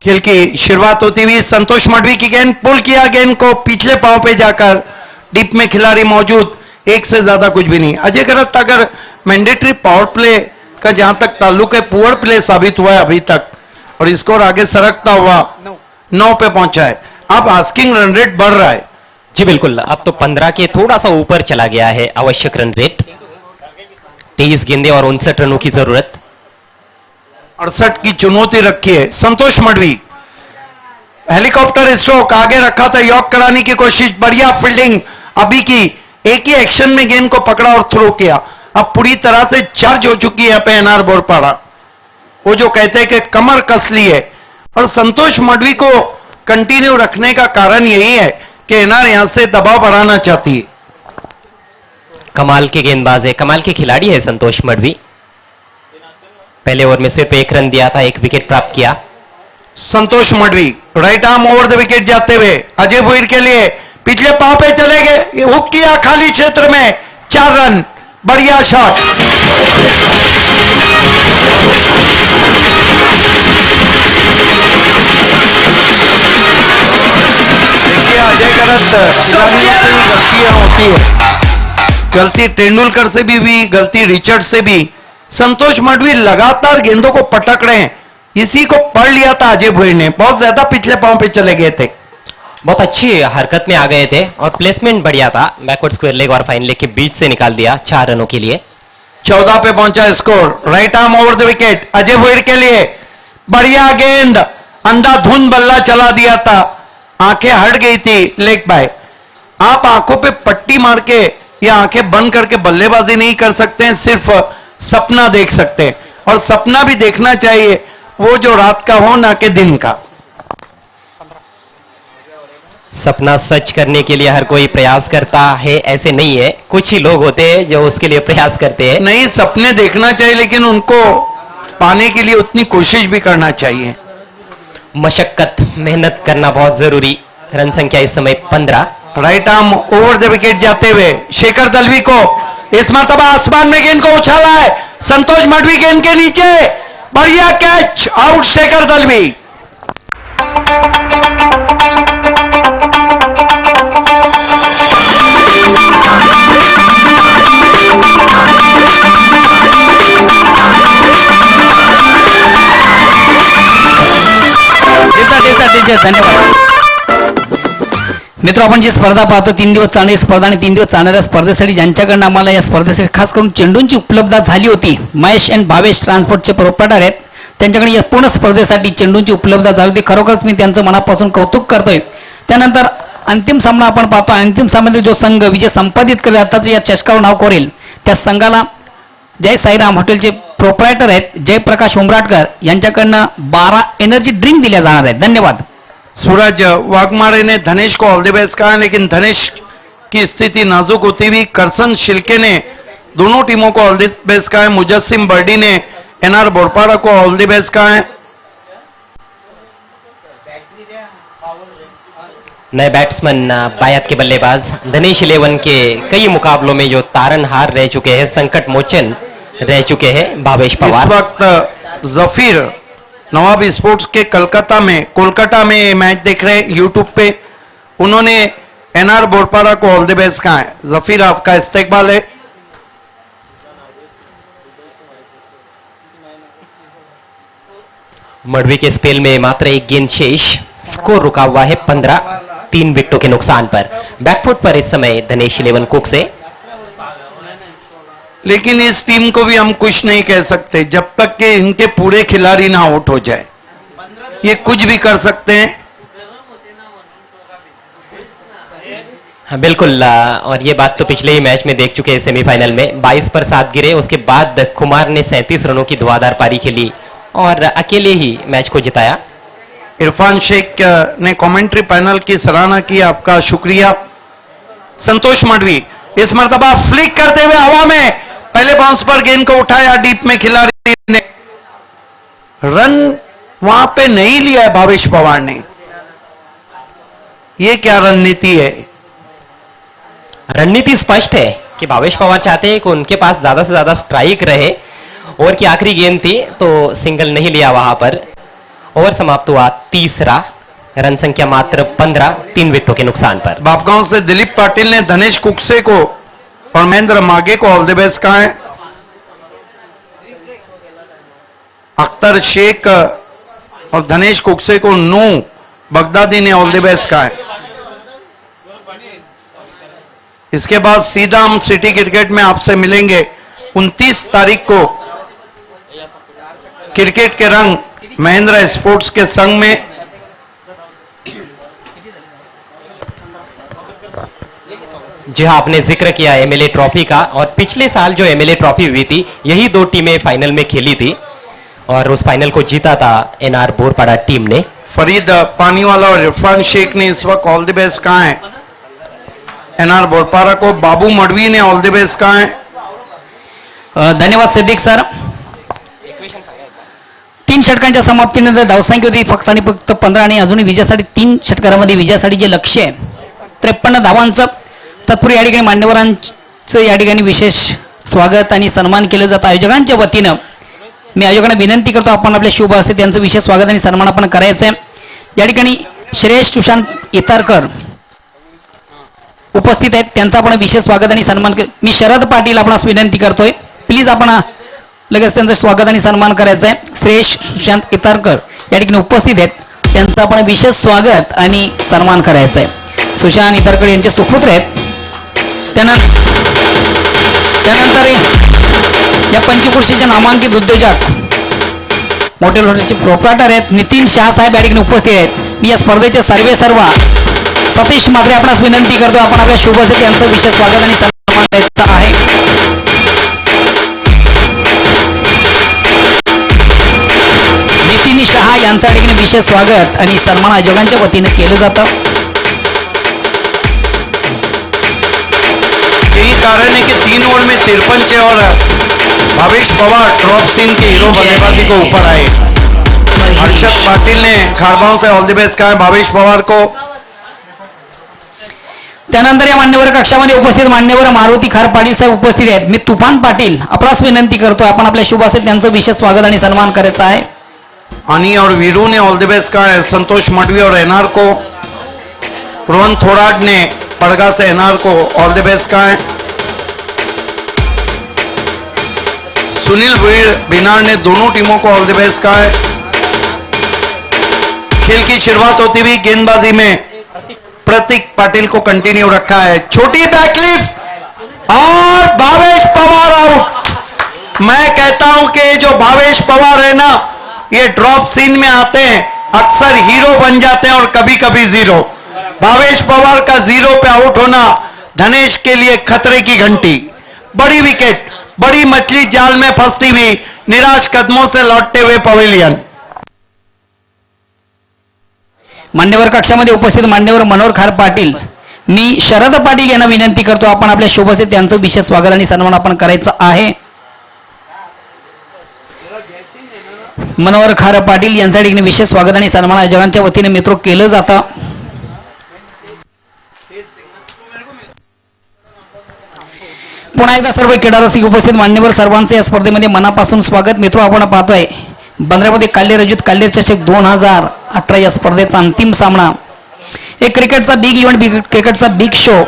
खेल की शुरुआत होती हुई संतोष मडवी की गेंद पुल किया, गेंद को पिछले पांव पे जाकर डीप में खिलाड़ी मौजूद, एक से ज्यादा कुछ भी नहीं. अजय करत अगर मैंडेटरी पावर प्ले का जहां तक ताल्लुक है, पुअर प्ले साबित हुआ है अभी तक और स्कोर आगे सरकता हुआ 9 पे पहुंचा है. अब आस्किंग रन रेट बढ़ रहा है. जी बिल्कुल, अब तो 15 के थोड़ा सा ऊपर चला गया है आवश्यक रन रेट. 23 गेंदे और 59 रनों की जरूरत. 68 की चुनौती रखी है. संतोष मडवी हेलीकॉप्टर स्ट्रोक आगे रखा था, यॉक कराने की कोशिश, बढ़िया फील्डिंग अभी की. एक ही एक्शन में गेंद को पकड़ा और थ्रो किया. अब पूरी तरह से चार्ज हो चुकी है पे एनआर बोरपाड़ा. वो जो कहते हैं कि कमर कस ली है. और संतोष मडवी को कंटिन्यू रखने का कारण यही है कि एनआर यहां से दबाव बढ़ाना चाहती है. कमाल के गेंदबाज है, कमाल के खिलाड़ी है संतोष मडवी. पहले ओवर में सिर्फ 1 रन दिया था, 1 विकेट प्राप्त किया. Santosh Madvi right arm over the wicket जाते हुए अजय भुईर के लिए पिछले पांव पे चले गए, हुक किया खाली क्षेत्र में, 4 रन. बढ़िया शॉट. देखिए अजय करत खिलाड़ियों से भी गलतियां होती है. गलती तेंदुलकर से भी हुई, गलती रिचर्ड से भी. संतोष मडवी लगातार गेंदों को पटक रहे हैं. इसी को पढ़ लिया था अजय भुईर ने, बहुत ज्यादा पिछले पांव पे चले गए थे. बहुत अच्छी हरकत में आ गए थे और प्लेसमेंट बढ़िया था. बैकवर्ड स्क्वायर लेग और फाइन लेग के बीच से निकाल दिया 4 रनों के लिए. 14 पे पहुंचा score. Right arm over the wicket Ajay Bhuir के लिए. बढ़िया गेंद, अंधाधुंध बल्ला चला दिया था, आंखें हट गई थी लेग बाय. आप आंखों पे पट्टी मार के या आंखें बंद करके बल्लेबाजी नहीं कर सकते हैं, सिर्फ सपना देख सकते हैं. और सपना भी देखना चाहिए वो जो रात का हो, ना कि दिन का. सपना सच करने के लिए हर कोई प्रयास करता है ऐसे नहीं है. कुछ ही लोग होते हैं जो उसके लिए प्रयास करते हैं. नहीं, सपने देखना चाहिए लेकिन उनको पाने के लिए उतनी कोशिश भी करना चाहिए. मशक्कत, मेहनत करना बहुत जरूरी. रन संख्या इस समय 15. Right arm over the wicket जाते हुए शेखर दलवी को इस मरतबा आसमान में गेंद को उछाला है. संतोष मडवी गेंद के नीचे, बढ़िया कैच, आउट शेखर दलवी. धन्यवाद. मित्र, आपण जी स्पर्धा पाहतो 3 दिवस चालणारी स्पर्धा आणि 3 दिवस चालणाऱ्या स्पर्धेसाठी ज्यांच्याकडनं आम्हाला या स्पर्धेसाठी खास करून चेंडूंची उपलब्धता झाली होती, महेश एंड भावेश ट्रान्सपोर्टचे प्रोप्रायटर आहेत, त्यांच्याकडे या पूर्ण स्पर्धेसाठी चेंडूंची उपलब्धता झाली होती. खरोखरच मी त्यांचं मनापासून कौतुक करतोय. त्यानंतर अंतिम सामना आपण पाहतो. अंतिम सामन्यात जो संघ विजय संपादित करेल, आताच या चषकावर नाव करेल, त्या संघाला जय साईराम हॉटेलचे प्रोप्रायटर आहेत जयप्रकाश उमराटकर यांच्याकडनं 12 एनर्जी ड्रिंक दिल्या जाणार आहेत. धन्यवाद. सूरज वाघमारे ने धनेश को ऑल द बेस्ट कहा, लेकिन धनेश की स्थिति नाजुक होती हुई करसन शिल्के ने दोनों टीमों को ऑल द बेस्ट कहा है. मुजस्सिम बर्डी ने एनआर बोरपाड़ा को ऑल द बेस्ट कहा है. नए बैट्समैन बायत के बल्लेबाज धनेश 11 के कई मुकाबलों में जो तारनहार रह चुके हैं, संकट मोचन रह चुके हैं भावेश इस पवार. वक्त जफीर नवाब स्पोर्ट्स के कोलकाता में मैच देख रहे हैं यूट्यूब पे. उन्होंने एनआर बोरपाड़ा को ऑल द बेस्ट कहा है. जफीर आपका इस्तेकबाल है. मडवी के स्पेल में मात्र 1 गेंद शेष. स्कोर रुका हुआ है 15, 3 विकेटों के नुकसान पर. बैकफुट पर इस समय धनेश 11 कुक से. लेकिन इस टीम को भी हम कुछ नहीं कह सकते जब तक कि इनके पूरे खिलाड़ी ना आउट हो जाए. ये कुछ भी कर सकते हैं. हाँ, बिल्कुल। और ये बात तो पिछले ही मैच में देख चुके हैं। सेमीफाइनल में 22 पर 7 गिरे, उसके बाद कुमार ने 37 रनों की धुआंधार पारी खेली और अकेले ही मैच को जिताया। इरफान शेख ने कमेंट्री पैनल की सराहना की, आपका शुक्रिया। संतोष मडवी इस मर्तबा फ्लिक करते हुए हवा में पहले बाउंस पर गेंद को उठाया, डीप में खिलाड़ी ने रन वहां पे नहीं लिया है भावेश पवार ने। ये क्या रणनीति है? रणनीति स्पष्ट है कि भावेश पवार चाहते हैं कि उनके पास ज्यादा से ज्यादा स्ट्राइक रहे। ओवर की आखिरी गेंद थी तो सिंगल नहीं लिया वहां पर। ओवर समाप्त हुआ तीसरा, रन संख्या मात्र 15, 3 विकेटों के नुकसान पर। बापगांव से दिलीप पाटिल ने धनेश कुकसे को और महेंद्र मागे को ऑल द बेस्ट कहा है। अख्तर शेख और धनेश कुकसे को नू बगदादी ने ऑल द बेस्ट कहा है। इसके बाद सीधा हम सिटी क्रिकेट में आपसे मिलेंगे 29 तारीख को क्रिकेट के रंग महेंद्र स्पोर्ट्स के संग में। जी हाँ, आपने जिक्र किया एमएलए ट्रॉफी का, और पिछले साल जो एमएलए ट्रॉफी हुई थी यही दो टीमें फाइनल में खेली थी और उस फाइनल को जीता था एनआर बोरपाड़ा टीम ने। फरीद पानीवाला और इरफान शेख ने इस वक्त ऑल द बेस्ट कहा है। एनआर बोरपाड़ा को बाबू मडवी ने ऑल द बेस्ट कहा है। धन्यवाद सिद्दीक सर. 3 षटकांच्या समाप्तीनंतर धावसंख्या होती फक्त आणि फक्त 15 आणि अजूनही विजयासाठी 3 षटकारामध्ये विजयासाठी जे लक्ष्य आहे 53 धावांचं. तत्पूर्वी या ठिकाणी मान्यवरांचं या ठिकाणी विशेष स्वागत आणि सन्मान केलं जातं आयोजकांच्या वतीनं. मी आयोजकांना विनंती करतो आपण आपल्या शुभ हस्ते त्यांचं विशेष स्वागत आणि सन्मान आपण करायचं आहे. या ठिकाणी श्रेयश सुशांत इतारकर उपस्थित आहेत, त्यांचा आपण विशेष स्वागत आणि सन्मान. मी शरद पाटील आपणास विनंती करतोय, प्लीज आपण लगेच त्यांचं स्वागत आणि सन्मान करायचं आहे. श्रेयश सुशांत इतारकर या ठिकाणी उपस्थित आहेत, त्यांचं आपण विशेष स्वागत आणि सन्मान करायचं आहे. सुशांत इतारकर यांचे सुपुत्र आहेत. त्यानंतर या पंचकृषीचे नामांकित उद्योजक मोठे लोटरचे प्रोप्रायटर आहेत नितीन शाह साहेब या ठिकाणी उपस्थित आहेत. मी या स्पर्धेचे सर्व सतीश मात्रे आपणास विनंती करतो आपण आपल्या शुभ हस्ते यांचं विशेष स्वागत आणि सन्मान करायचा आहे. नितीन शहा यांचा ठिकाणी विशेष स्वागत आणि सन्मान आयोजकांच्या वतीने केलं जातं. यही कारण है कि 3 ओवर में 53 और भावेश पवार ड्रॉप सीन के हीरो बल्लेबाजी को ऊपर आए. हर्षद पाटिल ने खारगांव से ऑल द बेस्ट कहा है भावेश पवार को. त्यानंतर या मान्यवर कक्षामध्ये उपस्थित मान्यवर मारुती खार पाटील साहेब उपस्थित आहेत. मी तुफान पाटील आपणास विनंती करतोय आपण आपल्या शुभ असेल त्यांचं विशेष स्वागत आणि सन्मान करायचा आहे. अनी और वीरू ने ऑल द बेस्ट कहा है. संतोष मडवी और एनआर को. रोहन थोराट ने पड़गा से एनआर को ऑल द बेस्ट कहा है. सुनील बिनार ने दोनों टीमों को ऑल द बेस्ट कहा है. खेल की शुरुआत होती हुई गेंदबाजी में प्रतीक पाटिल को कंटिन्यू रखा है. छोटी बैकलिफ्ट और भावेश पवार आउट. मैं कहता हूं कि जो भावेश पवार है ना, ये ड्रॉप सीन में आते हैं अक्सर हीरो बन जाते हैं और कभी कभी जीरो. भावेश पवार का 0 पे आउट होना धनेश के लिए खतरे की घंटी. बड़ी विकेट, बड़ी मछली जाल में फंसती हुई निराश कदमों से लौटते हुए पवेलियन. मान्यवर कक्षामध्ये उपस्थित मान्यवर मनोहर खार पाटील मी शरद पाटील यांना विनंती करतो आपण आपल्या शुभ असेल त्यांचं विशेष स्वागत आणि सन्मान आपण करायचं आहे. मनोहर खार पाटील यांच्या ठिकाणी विशेष स्वागत आणि सन्मान आयोजकांच्या वतीने मित्र केलं जातं. पुन्हा एकदा सर्व क्रीडा रसिक उपस्थित मान्यवर सर्वांचे या स्पर्धेमध्ये मनापासून स्वागत. मित्र आपण पाहतोय बंदरामध्ये काल्हेर अजित काल्हेर चषक 2018 या स्पर्धेचा अंतिम सामना. एक क्रिकेटचा बिग इव्हेंट, क्रिकेटचा बिग शो,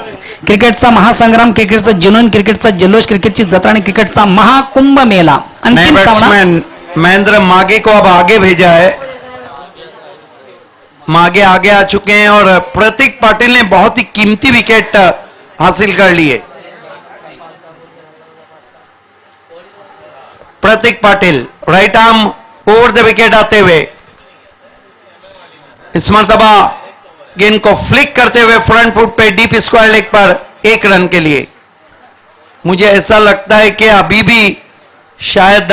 क्रिकेटचा महासंग्राम, क्रिकेटचा जुनून, क्रिकेटचा जल्लोष, क्रिकेटची जत्रा आणि क्रिकेटचा महाकुंभ मेला. अंतिम सामना. महेंद्र मागे को अब आगे भेजा है. मागे आगे आ चुके हैं और प्रतीक पाटिल ने बहुत ही कीमती विकेट हासिल कर लिए. Prateek Patil right arm over the wicket आते हुए इस मर्तबा गेंद को फ्लिक करते हुए फ्रंट फुट पे डीप स्क्वायर लेग पर 1 रन के लिए। मुझे ऐसा लगता है कि अभी भी शायद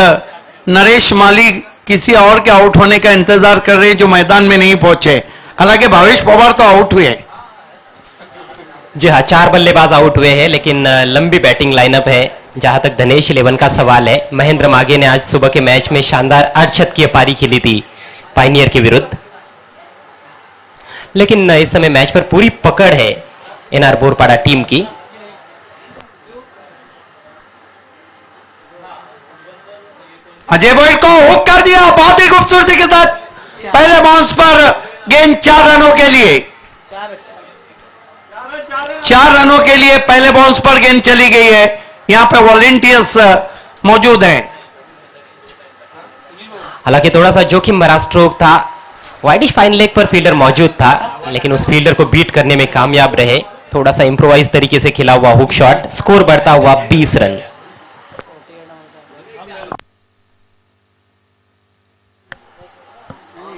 नरेश माली किसी और के आउट होने का इंतजार कर रहे हैं जो मैदान में नहीं पहुंचे। हालांकि भावेश पवार तो आउट हुए हैं। जी हाँ, 4 बल्लेबाज आउट हुए हैं, लेकिन लंबी बैटिंग लाइनअप है। जहां तक धनेश 11 का सवाल है, महेंद्र मागे ने आज सुबह के मैच में शानदार अर्धशतकीय पारी खेली थी पायनियर के विरुद्ध, लेकिन इस समय मैच पर पूरी पकड़ है एनआर बोरपाड़ा टीम की। अजय बोल्ट को हुक कर दिया बहुत ही खूबसूरती के साथ। पहले बाउंस पर गेंद 4 रनों के लिए, 4 रनों के लिए पहले बाउंस पर गेंद चली गई है। यहां पे वॉलंटियर्स मौजूद हैं। हालांकि थोड़ा सा जोखिम भरा स्ट्रोक था, वाइडिश फाइन लेग पर फील्डर मौजूद था, लेकिन उस फील्डर को बीट करने में कामयाब रहे। थोड़ा सा इंप्रोवाइज तरीके से खेला हुआ हुक शॉट, स्कोर बढ़ता हुआ 20 रन।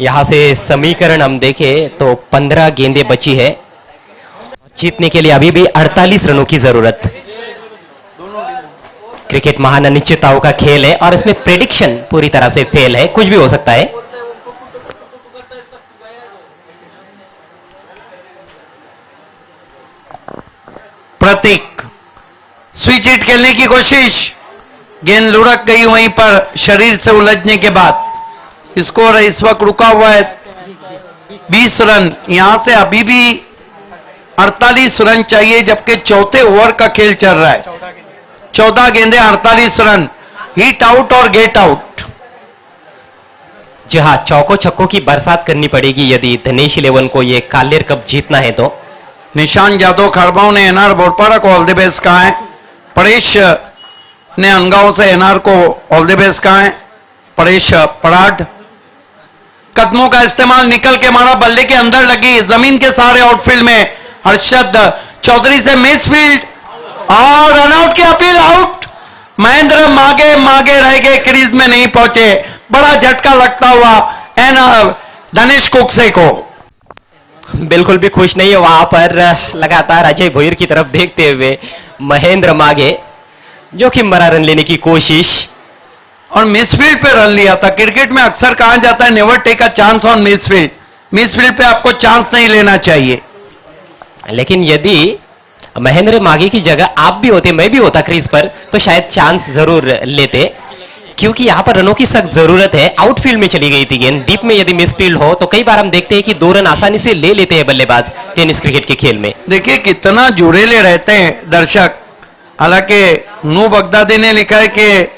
यहां से समीकरण हम देखें तो 15 गेंदें बची है। जीतने के लिए अभी भी 48 रनों की जरूरत। क्रिकेट महान अनिश्चितताओं का खेल है और इसमें प्रेडिक्शन पूरी तरह से फेल है, कुछ भी हो सकता है। प्रतीक स्विच हिट खेलने की कोशिश, गेंद लुढ़क गई वहीं पर शरीर से उलझने के बाद। स्कोर इस वक्त रुका हुआ है 20 रन। यहां से अभी भी 48 रन चाहिए, जबकि चौथे ओवर का खेल चल रहा है। 14 गेंदें 48 रन, हिट आउट और गेट आउट। जी हाँ, चौको छक्कों की बरसात करनी पड़ेगी यदि धनेश 11 को ये कालेर कप जीतना है तो। निशान यादव खड़बाव ने एनआर बोरपाड़ा को ऑल द बेस्ट कहा है। परेश ने अनगांव से एनआर को ऑल द बेस्ट कहा है। परेश पराड कदमों का इस्तेमाल, निकल के मारा, बल्ले के अंदर लगी, जमीन के सहारे आउटफील्ड में हर्षद चौधरी से मिस फील्ड और रनआउट की अपील, आउट। महेंद्र मागे रह गए, क्रीज में नहीं पहुंचे। बड़ा झटका लगता हुआ एनआर धनेश कुकसे को। बिल्कुल भी खुश नहीं है वहां पर लगातार अजय भोईर की तरफ देखते हुए महेंद्र मागे, जोखिम भरा रन लेने की कोशिश और मिसफील्ड पे रन लिया था। क्रिकेट में अक्सर कहा जाता है never take a chance on misfield. Misfield पे आपको चांस नहीं लेना चाहिए। लेकिन यदि महेंद्र मागे की जगह आप भी होते, मैं भी होता क्रीज पर, तो शायद चांस जरूर लेते, क्योंकि यहां पर रनों की सख्त जरूरत है। आउटफील्ड में चली गई थी गेंद, डीप में यदि मिसफील्ड हो तो कई बार हम देखते हैं कि 2 रन आसानी से ले लेते हैं बल्लेबाज टेनिस क्रिकेट के खेल में। देखिए कितना जुड़ेले रहते हैं दर्शक। हालांकि नू बगदादी ने लिखा है कि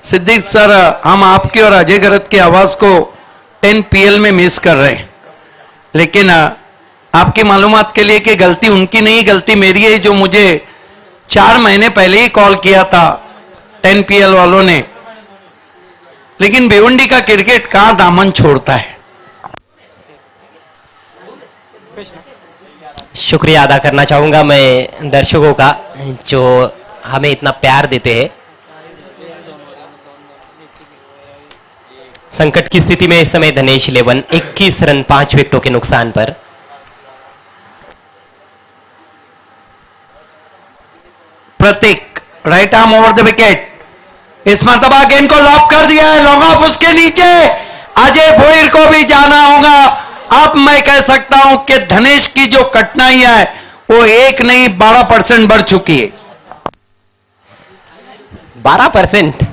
सिद्दीक सर, हम आपकी और अजय गरत की आवाज को 10 PL में मिस कर रहे हैं। लेकिन आपकी मालूमात के लिए कि गलती उनकी नहीं, गलती मेरी है, जो मुझे 4 महीने पहले ही कॉल किया था 10 PL वालों ने। लेकिन भिवंडी का क्रिकेट कहां दामन छोड़ता है। शुक्रिया अदा करना चाहूंगा मैं दर्शकों का जो हमें इतना प्यार देते हैं। संकट की स्थिति में इस समय धनेश 11 21 रन 5 विकेटों के नुकसान पर। Prateek right arm over the wicket, इस मर्तबा गेंद को लॉक कर दिया है, लॉन्ग ऑफ उसके नीचे। अजय भोईर को भी जाना होगा। अब मैं कह सकता हूं कि धनेश की जो कठिनाइयां है वो 1 नहीं 12% बढ़ चुकी है। 12%?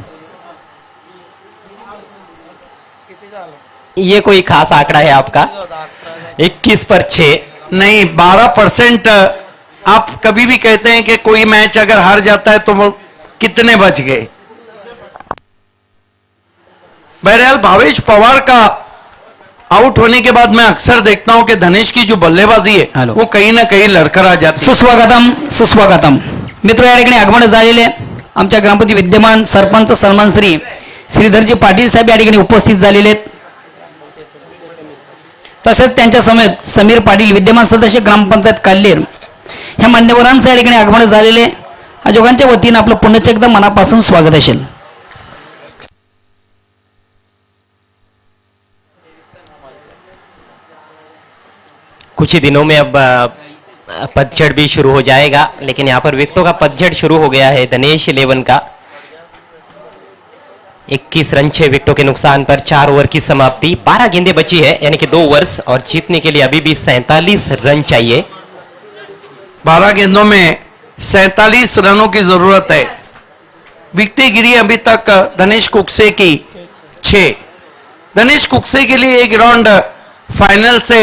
ये कोई खास आंकड़ा है आपका? 21 पर 6 नहीं, 12%। आप कभी भी कहते हैं कि कोई मैच अगर हार जाता है तो वो कितने बच गए। बहरहाल भावेश पवार का आउट होने के बाद मैं अक्सर देखता हूं कि धनेश की जो बल्लेबाजी है वो कहीं ना कहीं लड़खड़ा जाती है। सुस्वागतम मित्र, या ठिकाणी आगमन झालेले आमच्या ग्रामपंचायत विद्यमान सरपंच सन्मान श्रीधरजी पाटील साहेब या ठिकाणी उपस्थित झालेले आहेत। तसेच त्यांच्या समेत समीर पाटील विद्यमान सदस्य ग्रामपंचायत काल्हेर ह्या मान्यवरांचं या ठिकाणी आगमन झालेले। आयोजकांच्या वतीने आपलं पुन्हा एकदा मनापासून स्वागत असेल। कुछ ही दिनों में अब पतझड़ भी शुरू हो जाएगा, लेकिन यहाँ पर विकेटों का पतझड़ शुरू हो गया है धनेश 11 का। 21 रन 6 विकेटों के नुकसान पर 4 ओवर की समाप्ति। 12 गेंदें बची है, यानी कि 2 ओवर्स, और जीतने के लिए अभी भी 47 रन चाहिए। 12 गेंदों में 47 रनों की जरूरत है। विकेटें गिरी अभी तक धनेश कुकसे की 6। धनेश कुकसे के लिए एक राउंड फाइनल से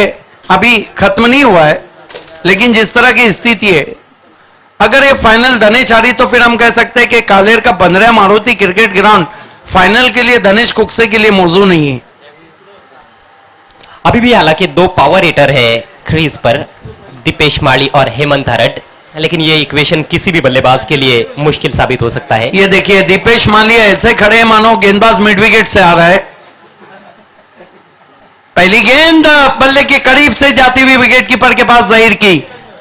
अभी खत्म नहीं हुआ है, लेकिन जिस तरह की स्थिति है, अगर ये फाइनल धनेश हारी तो फिर हम कह सकते हैं कि कालेर का 15 मारुति क्रिकेट ग्राउंड फाइनल के लिए धनेश कुकसे के लिए मौजूद नहीं है। अभी भी हालांकि 2 पावर हिटर है क्रीज पर, दीपेश माली और हेमंत हरड, लेकिन ये इक्वेशन किसी भी बल्लेबाज के लिए मुश्किल साबित हो सकता है। ये देखिए दीपेश माली ऐसे खड़े हैं मानो गेंदबाज मिड विकेट से आ रहा है। पहली गेंद बल्ले के करीब से जाती हुई विकेट कीपर के पास जहीर की,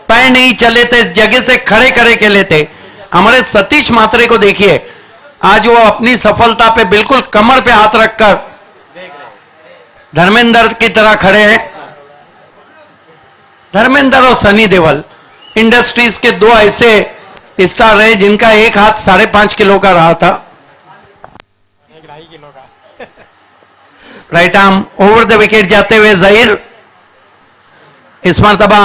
पैर नहीं चले थे, जगह से खड़े खड़े खेले थे। हमारे सतीश मात्रे को देखिए, आज वो अपनी सफलता पे बिल्कुल कमर पे हाथ रखकर धर्मेंद्र की तरह खड़े हैं। धर्मेंद्र और सनी देओल इंडस्ट्रीज के 2 ऐसे स्टार रहे जिनका एक हाथ 5.5 किलो का रहा था। Right arm over the wicket जाते हुए जहीर इस मरतबा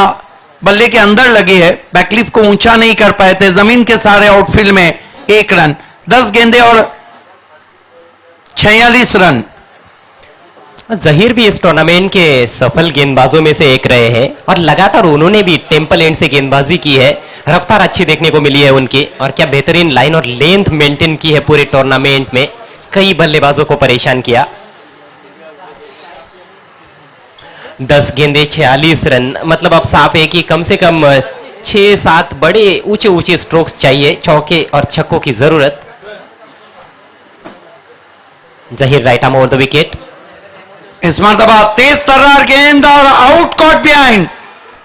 बल्ले के अंदर लगी है, बैकलिफ को ऊंचा नहीं कर पाए थे, जमीन के सारे आउटफील्ड में 1 रन। 10 गेंदे और 46 रन। जहीर भी इस टूर्नामेंट के सफल गेंदबाजों में से एक रहे हैं, और लगातार उन्होंने भी टेम्पल एंड से गेंदबाजी की है। रफ्तार अच्छी देखने को मिली है उनकी, और क्या बेहतरीन लाइन और लेंथ मेंटेन की है पूरे टूर्नामेंट में, कई बल्लेबाजों को परेशान किया। 10 गेंदे 46 रन, मतलब अब साफ है कि कम से कम 6-7 बड़े ऊंचे ऊंचे स्ट्रोक्स चाहिए, चौके और छक्कों की जरूरत। Zaheer right arm over the wicket. इस मरतबा तेज तर्रार गेंद और आउट कॉट बिहाइंड।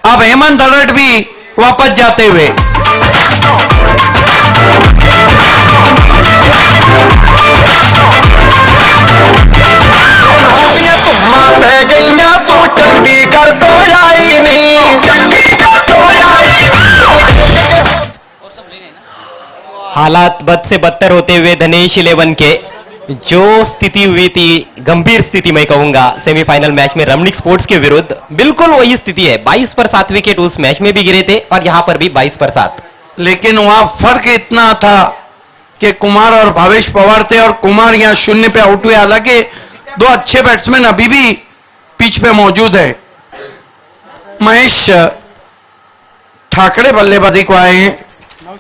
अब हेमंत हरड भी वापस जाते हुए। हालात बद से बदतर होते हुए धनेश 11 के, जो स्थिति हुई थी गंभीर स्थिति मैं कहूंगा सेमीफाइनल मैच में रमणीक स्पोर्ट्स के विरुद्ध, बिल्कुल वही स्थिति है। 22 पर 7 विकेट उस मैच में भी गिरे थे, और यहां पर भी 22 पर 7। लेकिन वहां फर्क इतना था कि कुमार और भावेश पवार थे, और कुमार यहां 0 पे आउट हुए। हालांकि 2 अच्छे बैट्समैन अभी भी पिच पे मौजूद है। महेश ठाकरे बल्लेबाजी को आए हैं,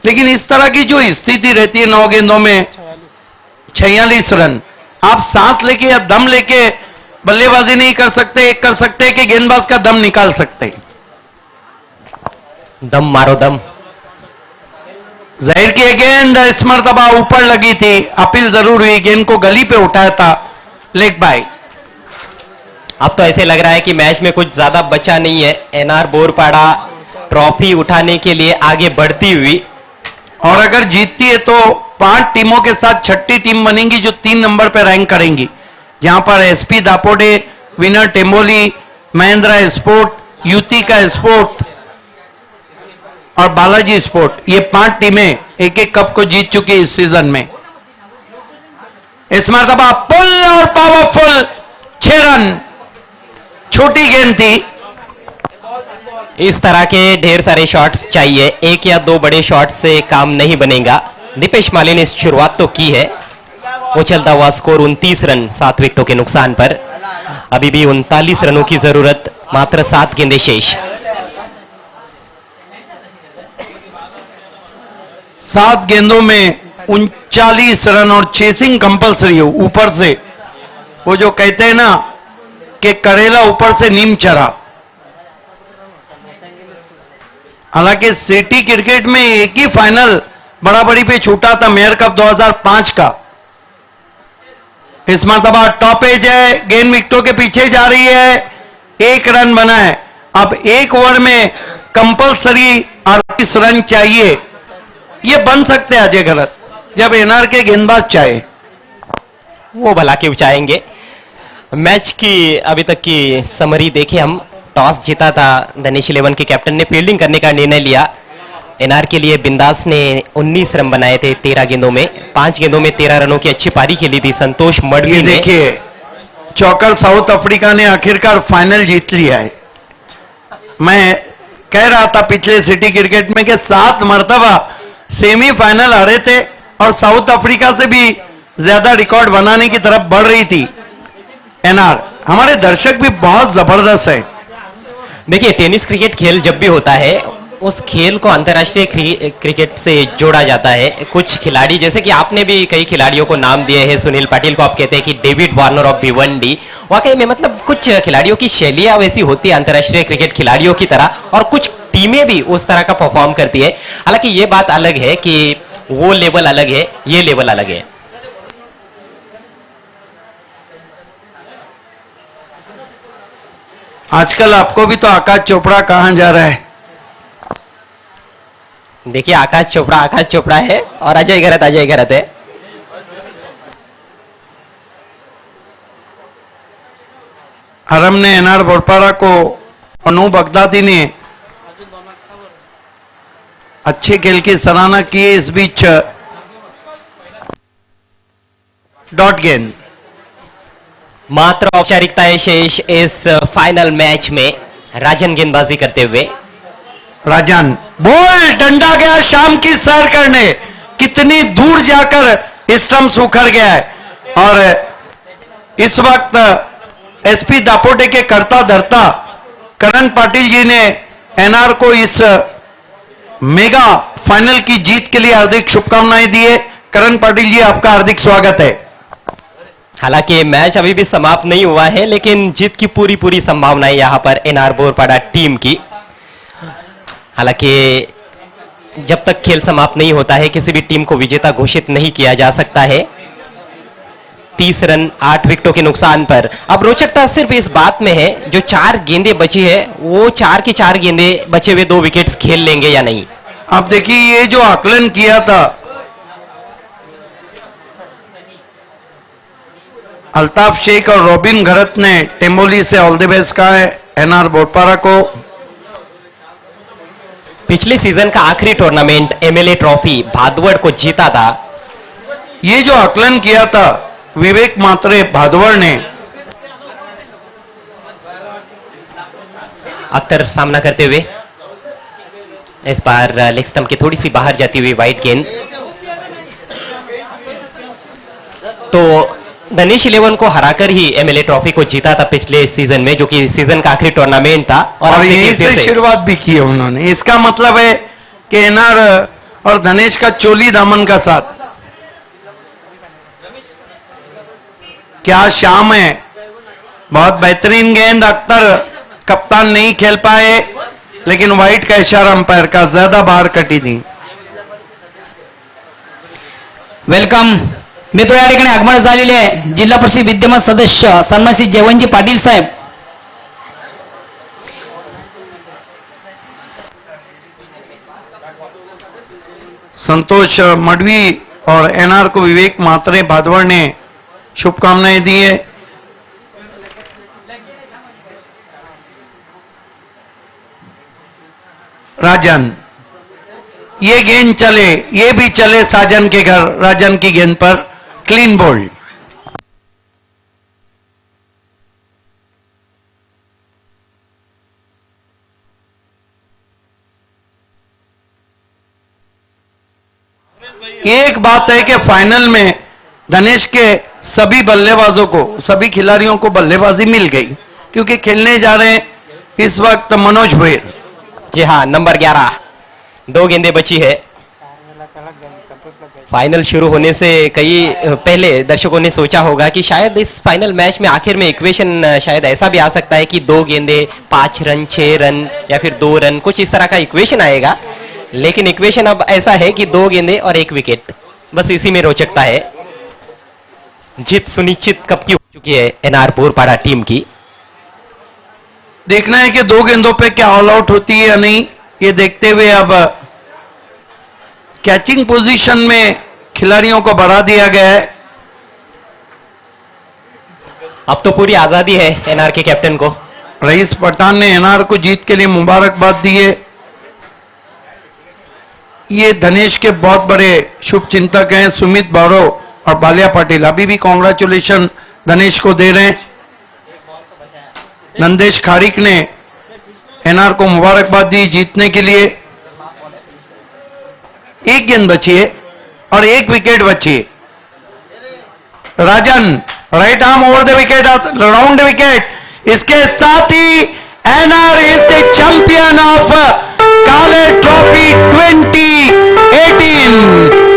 लेकिन इस तरह की जो स्थिति रहती है 9 गेंदों में 46 रन, आप सांस लेके या दम लेके बल्लेबाजी नहीं कर सकते, कर सकते हैं कि गेंदबाज का दम निकाल सकते हैं। दम मारो दम। जहीर की गेंद इस मरतबा ऊपर लगी थी, अपील जरूर हुई, गेंद को गली पे उठाया था लेग बाय। अब तो ऐसे लग रहा है कि मैच में कुछ ज्यादा बचा नहीं है। एनआर बोरपाड़ा ट्रॉफी उठाने के लिए आगे बढ़ती हुई, और अगर जीतती है तो 5 टीमों के साथ 6ठी टीम बनेगी जो 3 नंबर पर रैंक करेंगी, जहां पर SP Dapode, winner टेम्बोली, Mahindra sport, युति का स्पोर्ट और बालाजी स्पोर्ट, ये 5 टीमें एक एक कप को जीत चुकी इस सीजन में। इस मरतबा पुल और पावरफुल 6 रन, छोटी गेंद थी। इस तरह के ढेर सारे शॉट्स चाहिए, 1 या 2 बड़े शॉट्स से काम नहीं बनेगा। दीपेश माली ने शुरुआत तो की है, उछलता हुआ स्कोर 29 रन 7 विकेटों के नुकसान पर। अभी भी 39 रनों की जरूरत, मात्र 7 गेंदें शेष। 7 गेंदों में 39 रन और चेसिंग कंपलसरी हो ऊपर से। वो जो कहते हैं ना कि करेला ऊपर से नीम चढ़ा। हालांकि सिटी क्रिकेट में एक ही फाइनल बराबरी पे छूटा था, मेयर कप 2005 का। इस मरतबा टॉप एज है, गेंद विकेटों के पीछे जा रही है, 1 रन बना है। अब 1 ओवर में कंपलसरी 38 रन चाहिए। ये बन सकते हैं अजय गलत, जब एनआर के गेंदबाज चाहे। वो भला क्यों चाहेंगे। मैच की अभी तक की समरी देखें हम। टॉस जीता था धनेश 11 के कैप्टन ने फील्डिंग करने का निर्णय लिया। एनआर के लिए बिंदास ने 19 रन बनाए थे 13 गेंदों में। 5 गेंदों में 13 रनों की अच्छी पारी खेली थी संतोष मडवी ये ने। देखिए चौकर साउथ अफ्रीका ने आखिरकार फाइनल जीत लिया है। मैं कह रहा था पिछले सिटी क्रिकेट में कि 7 मर्तबा सेमीफाइनल हारे थे और साउथ अफ्रीका से भी ज्यादा रिकॉर्ड बनाने की तरफ बढ़ रही थी एनआर। हमारे दर्शक भी बहुत जबरदस्त है। देखिए टेनिस क्रिकेट खेल जब भी होता है उस खेल को अंतर्राष्ट्रीय क्रिकेट से जोड़ा जाता है। कुछ खिलाड़ी जैसे कि आपने भी कई खिलाड़ियों को नाम दिए हैं। सुनील पाटिल को आप कहते हैं कि डेविड वार्नर ऑफ भिवंडी। वाकई में मतलब कुछ खिलाड़ियों की शैलियां वैसी होती है अंतर्राष्ट्रीय क्रिकेट खिलाड़ियों की तरह, और कुछ टीमें भी उस तरह का परफॉर्म करती है। हालांकि ये बात अलग है कि वो लेवल अलग है, ये लेवल अलग है। आजकल आपको भी तो आकाश चोपड़ा कहां जा रहा है। देखिए आकाश चोपड़ा है और अजय गरत है। हरम ने एनआर बोरपाड़ा को अनु बगदादी ने अच्छे खेल की सराहना की। इस बीच डॉट गेंद। मात्र औपचारिकताएं शेष इस फाइनल मैच में। राजन गेंदबाजी करते हुए। राजन बोल डंडा गया शाम की सैर करने। कितनी दूर जाकर स्टंप उखड़ गया है और इस वक्त एसपी दापोटे के करता धरता करण पाटिल जी ने एनआर को इस मेगा फाइनल की जीत के लिए हार्दिक शुभकामनाएं दी है। करण पाटिल जी आपका हार्दिक स्वागत है। हालांकि मैच अभी भी समाप्त नहीं हुआ है लेकिन जीत की पूरी संभावनाएं यहां पर एनआर बोरपाड़ा टीम की। हालांकि जब तक खेल समाप्त नहीं होता है किसी भी टीम को विजेता घोषित नहीं किया जा सकता है। 30 रन 8 विकेटों के नुकसान पर। अब रोचकता सिर्फ इस बात में है जो 4 गेंदें बची है वो 4 की 4 गेंदें बचे हुए 2 विकेट्स खेल लेंगे या नहीं। आप देखिए ये जो आकलन किया था अल्ताफ शेख और रॉबिन घरत ने टेम्बोली से ऑल द बेस्ट कहा है एनआर बोरपाड़ा को। पिछले सीजन का आखिरी टूर्नामेंट एमएलए ट्रॉफी भादवड़ को जीता था। ये जो आकलन किया था विवेक मात्रे भादवड़ ने। अख्तर सामना करते हुए इस बार लेग स्टंप की थोड़ी सी बाहर जाती हुई वाइड गेंद। तो धनेश 11 को हराकर ही एमएलए ट्रॉफी को जीता था पिछले सीजन में, जो कि सीजन का आखिरी टूर्नामेंट था। और यहीं से शुरुआत भी की है उन्होंने। इसका मतलब है कि एनआर और धनेश का चोली दामन का साथ। क्या शाम है। बहुत बेहतरीन गेंद। अख्तर कप्तान नहीं खेल पाए लेकिन वाइट का इशारा अंपायर का, ज्यादा बाहर कटी थी। वेलकम मित्र, या ठिकाणी आगमन झालेले आहे जिल्हा परिषद विद्यमान सदस्य सन्मानसी जयवंतजी पाटील साहेब। संतोष मडवी और एनआर को विवेक मात्रे भादवड़ ने शुभकामनाएं दी है। राजन ये गेंद चले, ये भी चले साजन के घर। राजन की गेंद पर क्लीन बोल्ड। एक बात है कि फाइनल में धनेश के सभी बल्लेबाजों को, सभी खिलाड़ियों को बल्लेबाजी मिल गई क्योंकि खेलने जा रहे हैं इस वक्त मनोज भोयर। जी हाँ, नंबर 11। 2 गेंदें बची है। फाइनल शुरू होने से कई पहले दर्शकों ने सोचा होगा कि शायद इस फाइनल मैच में आखिर में इक्वेशन शायद ऐसा भी आ सकता है कि 2 गेंदें 5 रन 6 रन या फिर 2 रन, कुछ इस तरह का इक्वेशन आएगा। लेकिन इक्वेशन अब ऐसा है कि 2 गेंदें और 1 विकेट, बस इसी में रोचकता है। जीत सुनिश्चित कब की हो चुकी है एनआर बोरपाड़ा टीम की। देखना है कि 2 गेंदों पे क्या ऑल आउट होती है या नहीं, ये देखते हुए अब कैचिंग पोजीशन में खिलाड़ियों को बढ़ा दिया गया है। अब तो पूरी आजादी है एनआर के कैप्टन को। रईस पठान ने एनआर को जीत के लिए मुबारकबाद दी है। ये धनेश के बहुत बड़े शुभ चिंतक हैं सुमित बारो और बालिया पाटिल, अभी भी कॉन्ग्रेचुलेशन धनेश को दे रहे हैं। नंदेश खारिक ने एनआर को मुबारकबाद दी जीतने के लिए। एक गेंद बची है और एक विकेट बची है। Rajan right arm over the wicket, round wicket. इसके साथ ही NR is the champion of Kale trophy 2018।